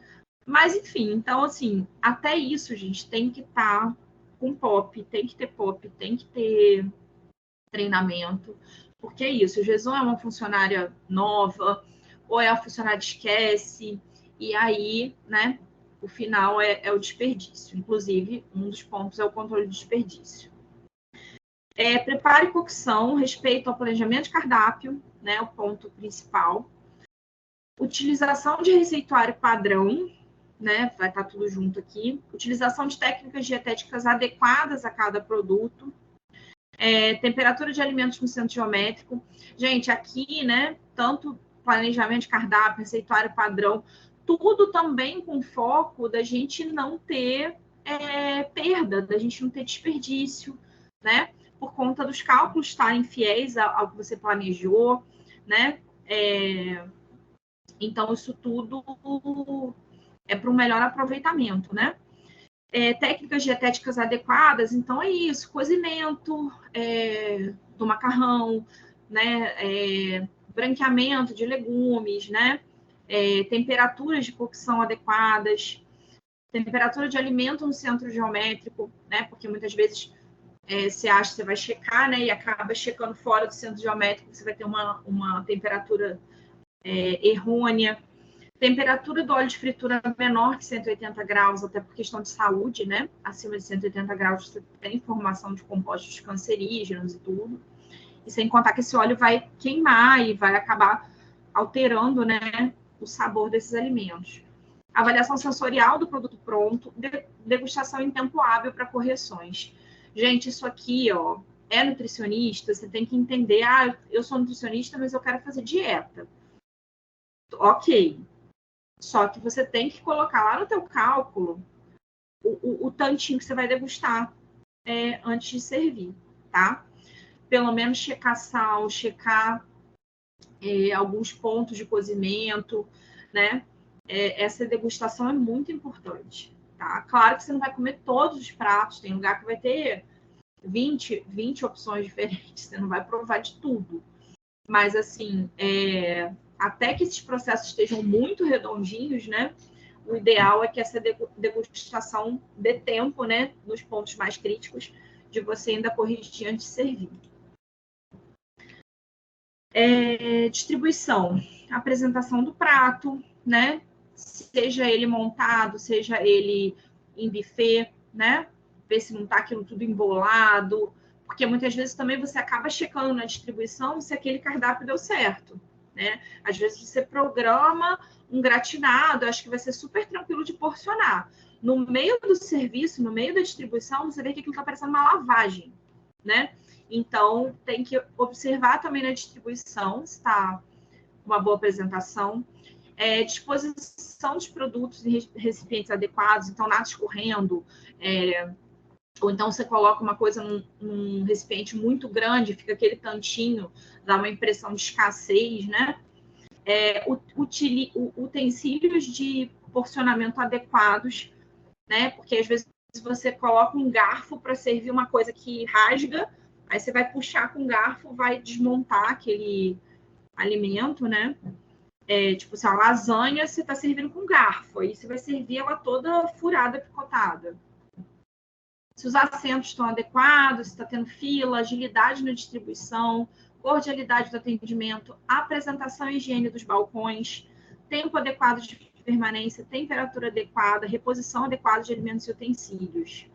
Mas, enfim, então, assim, até isso, gente, tem que estar com POP, tem que ter treinamento, porque é isso, às vezes ou é uma funcionária nova, ou é a funcionária esquece, e aí, né, o final é o desperdício. Inclusive, um dos pontos é o controle de desperdício. Preparo e cocção, respeito ao planejamento de cardápio, né, o ponto principal. Utilização de receituário padrão, né, vai estar tudo junto aqui. Utilização de técnicas dietéticas adequadas a cada produto. Temperatura de alimentos no centro geométrico. Gente, aqui, né, tanto planejamento de cardápio, receituário padrão, tudo também com foco da gente não ter perda, da gente não ter desperdício, né? Por conta dos cálculos estarem fiéis ao que você planejou, né? Então, isso tudo é para um melhor aproveitamento, né? Técnicas dietéticas adequadas, então é isso, cozimento do macarrão, né? Branqueamento de legumes, né? Temperaturas de cocção adequadas, temperatura de alimento no centro geométrico, né? Porque muitas vezes você acha que você vai checar, né? E acaba checando fora do centro geométrico, você vai ter uma temperatura errônea. Temperatura do óleo de fritura menor que 180 graus, até por questão de saúde, né? Acima de 180 graus você tem formação de compostos cancerígenos e tudo. E sem contar que esse óleo vai queimar e vai acabar alterando, né, o sabor desses alimentos. Avaliação sensorial do produto pronto, degustação em tempo hábil para correções. Gente, isso aqui, ó, é nutricionista, você tem que entender, eu sou nutricionista, mas eu quero fazer dieta. Ok. Só que você tem que colocar lá no teu cálculo o tantinho que você vai degustar antes de servir, tá? Pelo menos checar sal, checar alguns pontos de cozimento, né? Essa degustação é muito importante, tá? Claro que você não vai comer todos os pratos, tem lugar que vai ter 20 opções diferentes, você não vai provar de tudo. Mas, assim, até que esses processos estejam muito redondinhos, né? O ideal é que essa degustação dê tempo, né? Nos pontos mais críticos, de você ainda corrigir antes de servir. Distribuição, apresentação do prato, né? Seja ele montado, seja ele em buffet, né? Ver se não está aquilo tudo embolado, porque muitas vezes também você acaba checando na distribuição se aquele cardápio deu certo, né? Às vezes você programa um gratinado, acho que vai ser super tranquilo de porcionar. No meio do serviço, no meio da distribuição, você vê que aquilo está parecendo uma lavagem, né? Então, tem que observar também na distribuição se está uma boa apresentação. Disposição dos produtos em recipientes adequados, então nada escorrendo, ou então você coloca uma coisa num recipiente muito grande, fica aquele tantinho, dá uma impressão de escassez, né? Utensílios de porcionamento adequados, né? Porque às vezes você coloca um garfo para servir uma coisa que rasga, aí você vai puxar com o garfo, vai desmontar aquele alimento, né? Tipo, se a lasanha você está servindo com garfo, aí você vai servir ela toda furada, picotada. Se os assentos estão adequados, se está tendo fila, agilidade na distribuição, cordialidade do atendimento, apresentação e higiene dos balcões, tempo adequado de permanência, temperatura adequada, reposição adequada de alimentos e utensílios.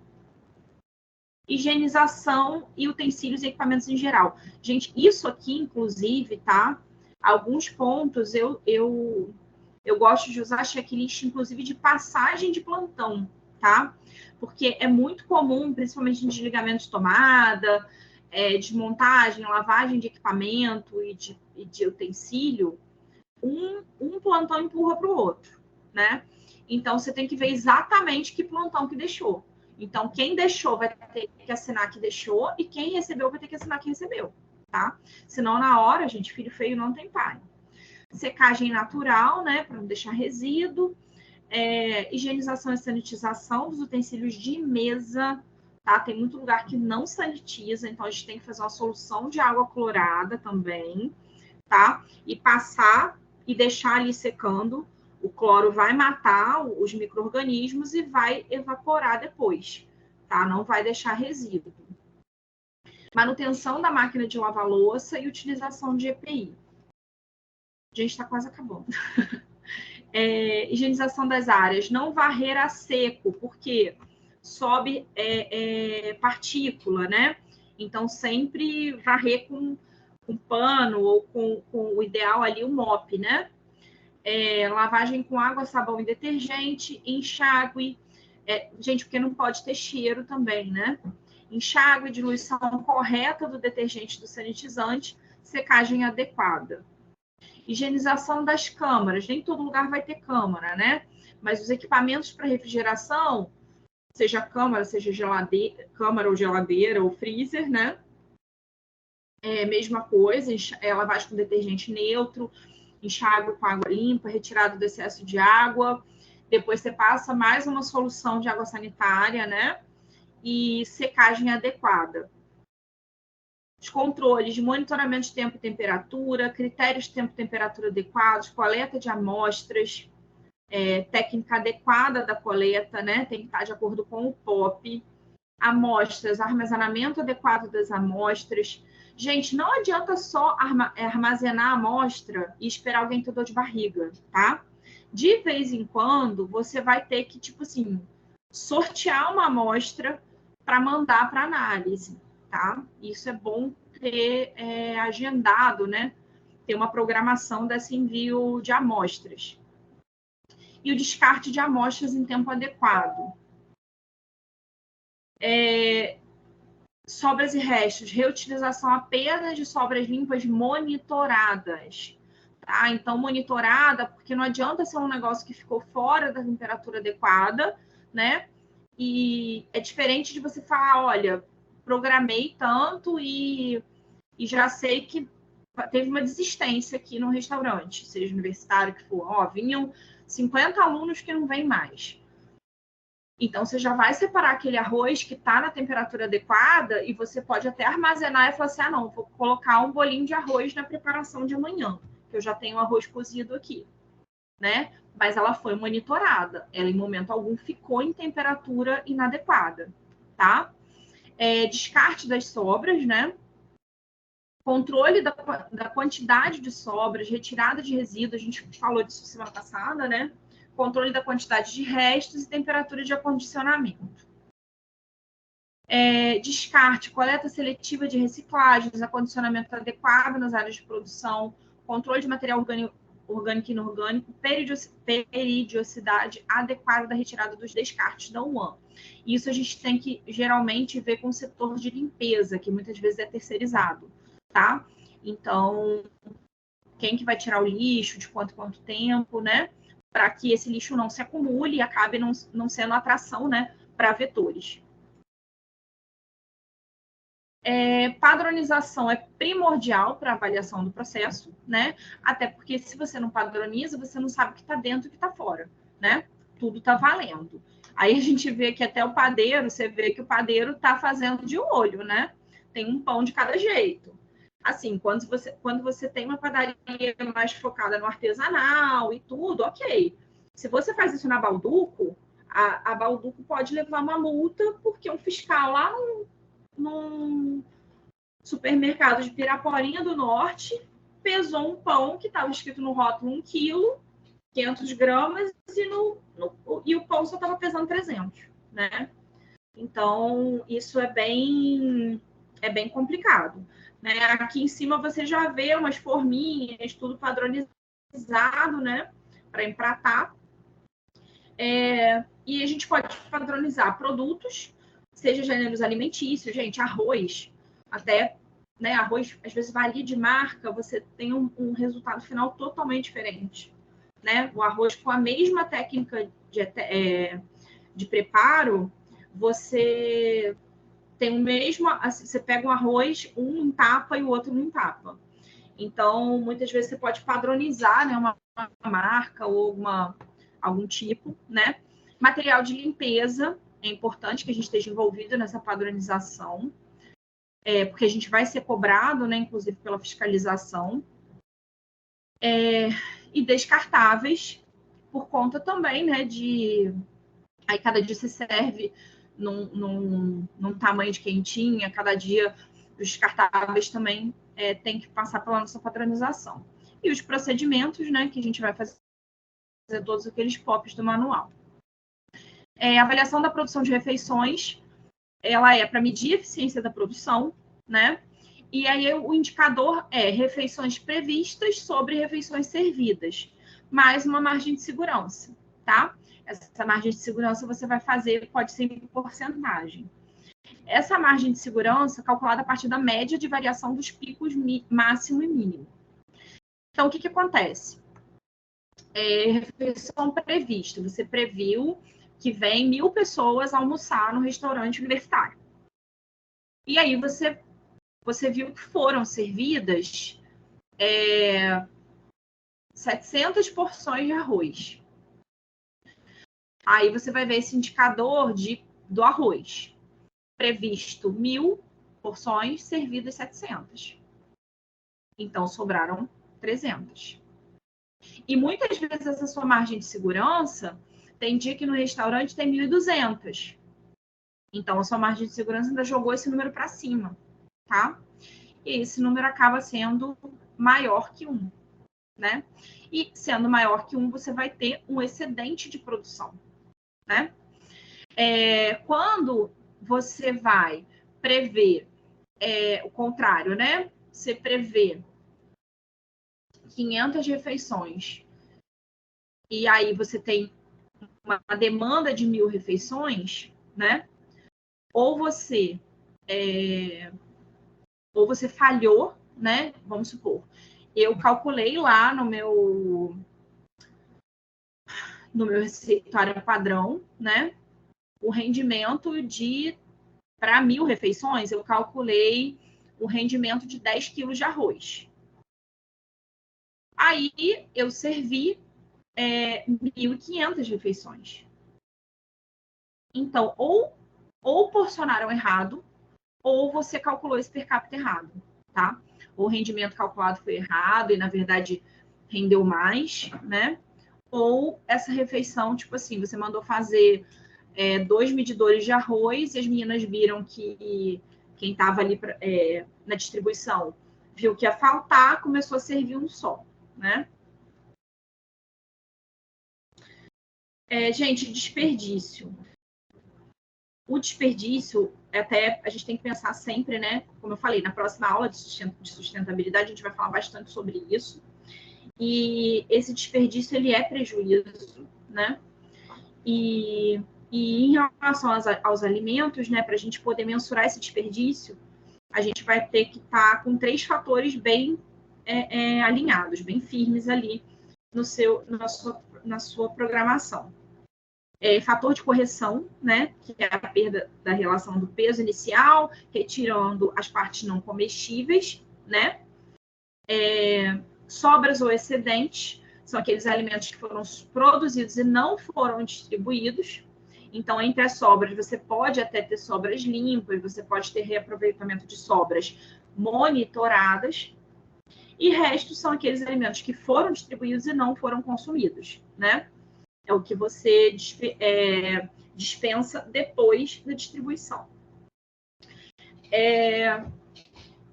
Higienização e utensílios e equipamentos em geral. Gente, isso aqui, inclusive, tá? Alguns pontos eu gosto de usar checklist, inclusive, de passagem de plantão, tá? Porque é muito comum, principalmente em desligamento de tomada, desmontagem, lavagem de equipamento e de utensílio, um plantão empurra para o outro, né? Então, você tem que ver exatamente que plantão que deixou. Então, quem deixou vai ter que assinar que deixou e quem recebeu vai ter que assinar que recebeu, tá? Senão, na hora, gente, filho feio não tem pai. Secagem natural, né, para não deixar resíduo. Higienização e sanitização dos utensílios de mesa, tá? Tem muito lugar que não sanitiza, então a gente tem que fazer uma solução de água clorada também, tá? E passar e deixar ali secando. O cloro vai matar os micro-organismos e vai evaporar depois, tá? Não vai deixar resíduo. Manutenção da máquina de lavar louça e utilização de EPI. A gente está quase acabando. Higienização das áreas. Não varrer a seco, porque sobe partícula, né? Então, sempre varrer com pano ou com o ideal ali, o mop, né? Lavagem com água, sabão e detergente, enxágue. Gente, porque não pode ter cheiro também, né? enxágue e diluição correta do detergente do sanitizante, secagem adequada. Higienização das câmaras. Nem todo lugar vai ter câmara, né? Mas os equipamentos para refrigeração, seja câmara, seja geladeira, câmara ou geladeira ou freezer, né? Mesma coisa, lavagem com detergente neutro, enxágue com água limpa, retirado do excesso de água. Depois você passa mais uma solução de água sanitária, né? E secagem adequada. Os controles de monitoramento de tempo e temperatura, critérios de tempo e temperatura adequados, coleta de amostras, técnica adequada da coleta, né? Tem que estar de acordo com o POP. Amostras, armazenamento adequado das amostras. Gente, não adianta só armazenar a amostra e esperar alguém ter dor de barriga, tá? De vez em quando, você vai ter que, tipo assim, sortear uma amostra para mandar para análise, tá? Isso é bom ter agendado, né? Ter uma programação desse envio de amostras. E o descarte de amostras em tempo adequado. Sobras e restos, reutilização apenas de sobras limpas monitoradas. Tá? Então, monitorada, porque não adianta ser um negócio que ficou fora da temperatura adequada, né? E é diferente de você falar, olha, programei tanto e já sei que teve uma desistência aqui no restaurante, seja universitário que for. Vinham 50 alunos que não vêm mais. Então, você já vai separar aquele arroz que está na temperatura adequada e você pode até armazenar e falar assim, não, vou colocar um bolinho de arroz na preparação de amanhã, que eu já tenho arroz cozido aqui, né? Mas ela foi monitorada. Ela, em momento algum, ficou em temperatura inadequada, tá? Descarte das sobras, né? Controle da quantidade de sobras, retirada de resíduos, a gente falou disso semana passada, né? Controle da quantidade de restos e temperatura de acondicionamento. Descarte, coleta seletiva de reciclagens, acondicionamento adequado nas áreas de produção, controle de material orgânico e inorgânico, periodicidade adequada da retirada dos descartes da UAM. Isso a gente tem que, geralmente, ver com o setor de limpeza, que muitas vezes é terceirizado, tá? Então, quem que vai tirar o lixo, de quanto tempo, né? Para que esse lixo não se acumule e acabe não sendo atração, né, para vetores. Padronização é primordial para a avaliação do processo, né? Até porque se você não padroniza, você não sabe o que está dentro e o que está fora, né? Tudo está valendo. Aí a gente vê que até o padeiro, você vê que o padeiro está fazendo de olho, né? Tem um pão de cada jeito. Assim, quando você tem uma padaria mais focada no artesanal e tudo, ok. Se você faz isso na Balduco, a Balduco pode levar uma multa porque um fiscal lá num supermercado de Piraporinha do Norte pesou um pão que estava escrito no rótulo 1 quilo, 500 gramas, e o pão só estava pesando 300, né? Então, isso é bem complicado. Né? Aqui em cima você já vê umas forminhas, tudo padronizado, né? Para empratar. E a gente pode padronizar produtos, seja gêneros alimentícios, gente, arroz, até, né? Arroz, às vezes, varia de marca, você tem um resultado final totalmente diferente. Né? O arroz com a mesma técnica de preparo, você tem o mesmo, você pega um arroz, um empapa e o outro não empapa. Então, muitas vezes você pode padronizar, né, uma marca ou algum tipo, né? Material de limpeza, é importante que a gente esteja envolvido nessa padronização, porque a gente vai ser cobrado, né, inclusive pela fiscalização. E descartáveis, por conta também, né, aí cada dia se serve num tamanho de quentinha, cada dia os descartáveis também tem que passar pela nossa padronização. E os procedimentos, né, que a gente vai fazer todos aqueles POPs do manual. A avaliação da produção de refeições, ela é para medir a eficiência da produção, né? E aí o indicador é refeições previstas sobre refeições servidas, mais uma margem de segurança, tá? Essa margem de segurança você vai fazer, pode ser em porcentagem. Essa margem de segurança é calculada a partir da média de variação dos picos máximo e mínimo. Então, o que acontece? Refeição prevista. Você previu que vem 1.000 pessoas almoçar no restaurante universitário. E aí você viu que foram servidas 700 porções de arroz. Aí você vai ver esse indicador do arroz. Previsto 1.000 porções, servidas 700. Então, sobraram 300. E muitas vezes essa sua margem de segurança, tem dia que no restaurante tem 1.200. Então, a sua margem de segurança ainda jogou esse número para cima, tá? E esse número acaba sendo maior que 1, né? E sendo maior que 1, você vai ter um excedente de produção, né? Quando você vai prever o contrário, né? Você prevê 500 refeições e aí você tem uma demanda de 1.000 refeições, né? Ou você falhou, né? Vamos supor, eu calculei lá no meu receituário padrão, né? O rendimento para 1.000 refeições, eu calculei o rendimento de 10 quilos de arroz. Aí eu servi 1.500 refeições. Então, ou porcionaram errado, ou você calculou esse per capita errado, tá? Ou o rendimento calculado foi errado e, na verdade, rendeu mais, né? Ou essa refeição, tipo assim, você mandou fazer 2 medidores de arroz e as meninas viram que quem estava ali na distribuição viu que ia faltar, começou a servir um só, né? Gente, desperdício. O desperdício, até a gente tem que pensar sempre, né? Como eu falei, na próxima aula de sustentabilidade, a gente vai falar bastante sobre isso. E esse desperdício, ele é prejuízo, né? E em relação aos alimentos, né? Para a gente poder mensurar esse desperdício, a gente vai ter que estar com 3 fatores bem alinhados, bem firmes ali na sua programação. Fator de correção, né, que é a perda da relação do peso inicial, retirando as partes não comestíveis, né? Sobras ou excedentes, são aqueles alimentos que foram produzidos e não foram distribuídos. Então, entre as sobras, você pode até ter sobras limpas, você pode ter reaproveitamento de sobras monitoradas, e restos são aqueles alimentos que foram distribuídos e não foram consumidos, né? É o que você dispensa depois da distribuição.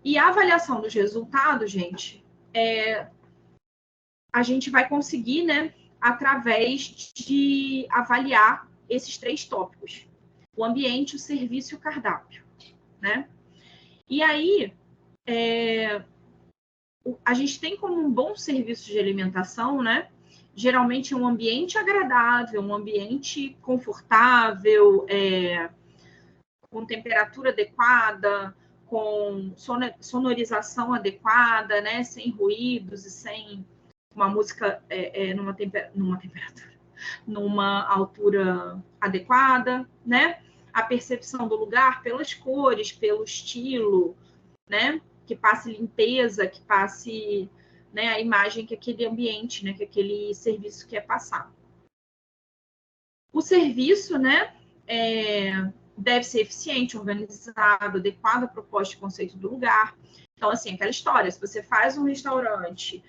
E a avaliação dos resultados, gente, a gente vai conseguir, né, através de avaliar esses 3 tópicos: o ambiente, o serviço e o cardápio, né? E aí, a gente tem como um bom serviço de alimentação, né? Geralmente um ambiente agradável, um ambiente confortável, com temperatura adequada, com sonorização adequada, né? Sem ruídos e sem uma música numa altura adequada, né? A percepção do lugar pelas cores, pelo estilo, né? Que passe limpeza, que passe, né, a imagem que aquele ambiente, né, que aquele serviço quer passar. O serviço, né, deve ser eficiente, organizado, adequado à proposta e conceito do lugar. Então, assim, aquela história, se você faz um restaurante,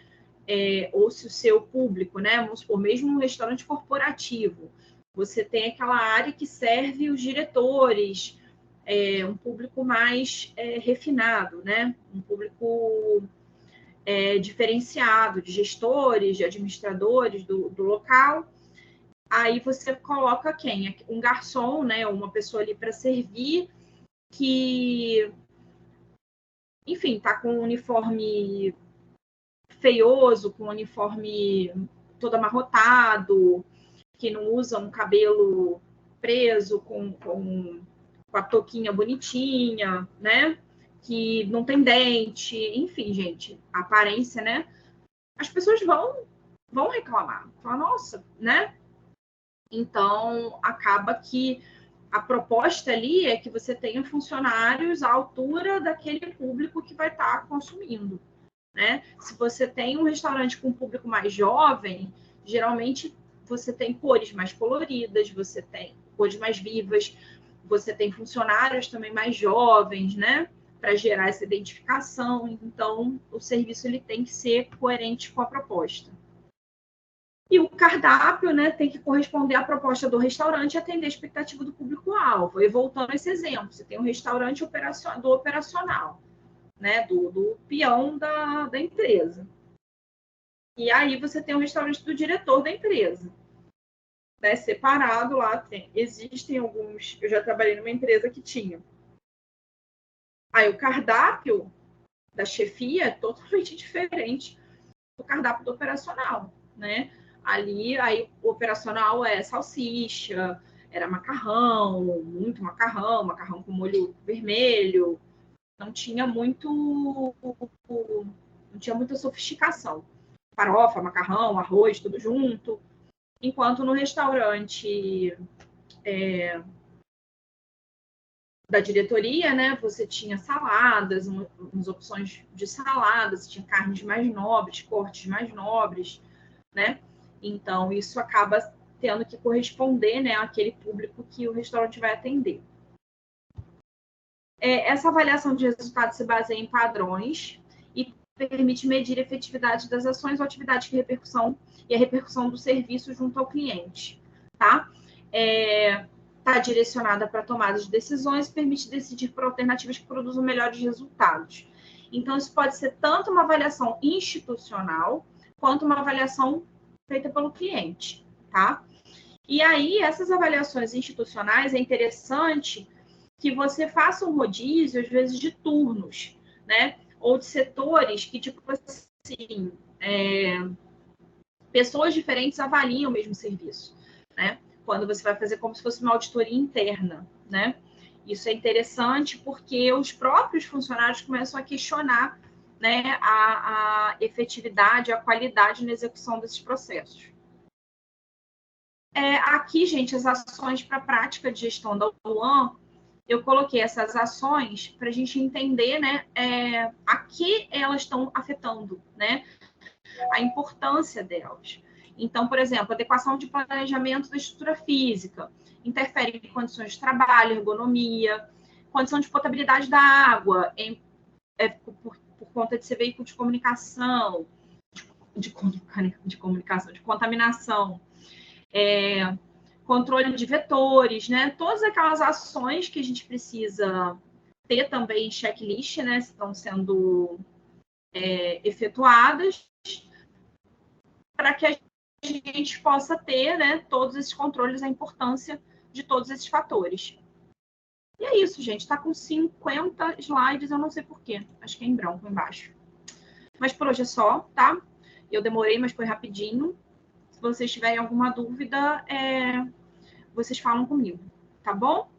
ou se o seu público, né, vamos supor, mesmo um restaurante corporativo, você tem aquela área que serve os diretores, um público mais refinado, né? Um público diferenciado, de gestores, de administradores do local. Aí você coloca quem? Um garçom, né? Uma pessoa ali para servir, que, enfim, está com um uniforme feioso, com um uniforme todo amarrotado, que não usa um cabelo preso com com a touquinha bonitinha, né? Que não tem dente, enfim, gente, a aparência, né? As pessoas vão reclamar, falar, nossa, né? Então, acaba que a proposta ali é que você tenha funcionários à altura daquele público que vai estar consumindo, né? Se você tem um restaurante com um público mais jovem, geralmente você tem cores mais coloridas, você tem cores mais vivas, você tem funcionários também mais jovens, né? Para gerar essa identificação. Então, o serviço ele tem que ser coerente com a proposta. E o cardápio, né, tem que corresponder à proposta do restaurante e atender a expectativa do público-alvo. E voltando a esse exemplo, você tem um restaurante do operacional, né, do peão da empresa. E aí você tem um restaurante do diretor da empresa, né, separado lá. Existem alguns, eu já trabalhei numa empresa que tinha. Aí o cardápio da chefia é totalmente diferente do cardápio do operacional, né? Ali, aí o operacional é salsicha, era macarrão, muito macarrão, macarrão com molho vermelho, não tinha muita sofisticação. Farofa, macarrão, arroz, tudo junto. Enquanto no restaurante da diretoria, né, você tinha saladas, umas opções de saladas, tinha carnes mais nobres, cortes mais nobres, né? Então, isso acaba tendo que corresponder, né, àquele público que o restaurante vai atender. Essa avaliação de resultados se baseia em padrões e permite medir a efetividade das ações ou atividades de repercussão e a repercussão do serviço junto ao cliente, tá? Está direcionada para tomada de decisões, permite decidir por alternativas que produzam melhores resultados. Então, isso pode ser tanto uma avaliação institucional, quanto uma avaliação feita pelo cliente, tá? E aí, essas avaliações institucionais, é interessante que você faça um rodízio, às vezes, de turnos, né? Ou de setores que, tipo assim, pessoas diferentes avaliam o mesmo serviço, né? Quando você vai fazer como se fosse uma auditoria interna, né? Isso é interessante porque os próprios funcionários começam a questionar, né, a efetividade, a qualidade na execução desses processos. Aqui, gente, as ações para a prática de gestão da UAN, eu coloquei essas ações para a gente entender, né, a que elas estão afetando, né, a importância delas. Então, por exemplo, adequação de planejamento da estrutura física, interfere em condições de trabalho, ergonomia, condição de potabilidade da água, por conta de ser veículo de comunicação, de contaminação, controle de vetores, né? Todas aquelas ações que a gente precisa ter também em checklist, né? Estão sendo efetuadas para que a gente possa ter, né, todos esses controles, a importância de todos esses fatores. E é isso, gente. Está com 50 slides, eu não sei porquê. Acho que é em branco embaixo. Mas por hoje é só, tá? Eu demorei, mas foi rapidinho. Se vocês tiverem alguma dúvida, vocês falam comigo, tá bom?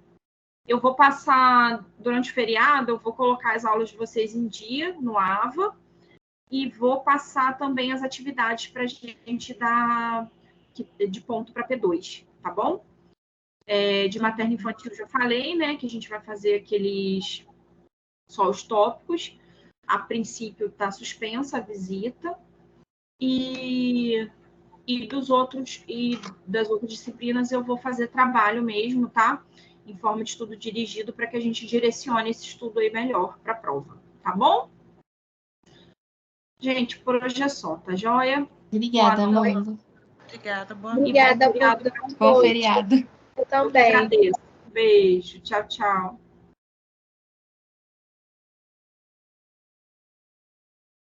Eu vou passar, durante o feriado, eu vou colocar as aulas de vocês em dia no AVA e vou passar também as atividades para a gente dar de ponto para P2, tá bom? De materno infantil já falei, né? Que a gente vai fazer só os tópicos. A princípio está suspensa a visita. E das outras disciplinas eu vou fazer trabalho mesmo, tá? Em forma de estudo dirigido para que a gente direcione esse estudo aí melhor para a prova, tá bom? Gente, por hoje é só, tá joia? Obrigada, Amanda. Obrigada, boa noite. Obrigada, bom feriado. Eu também. Eu agradeço. Beijo, tchau, tchau.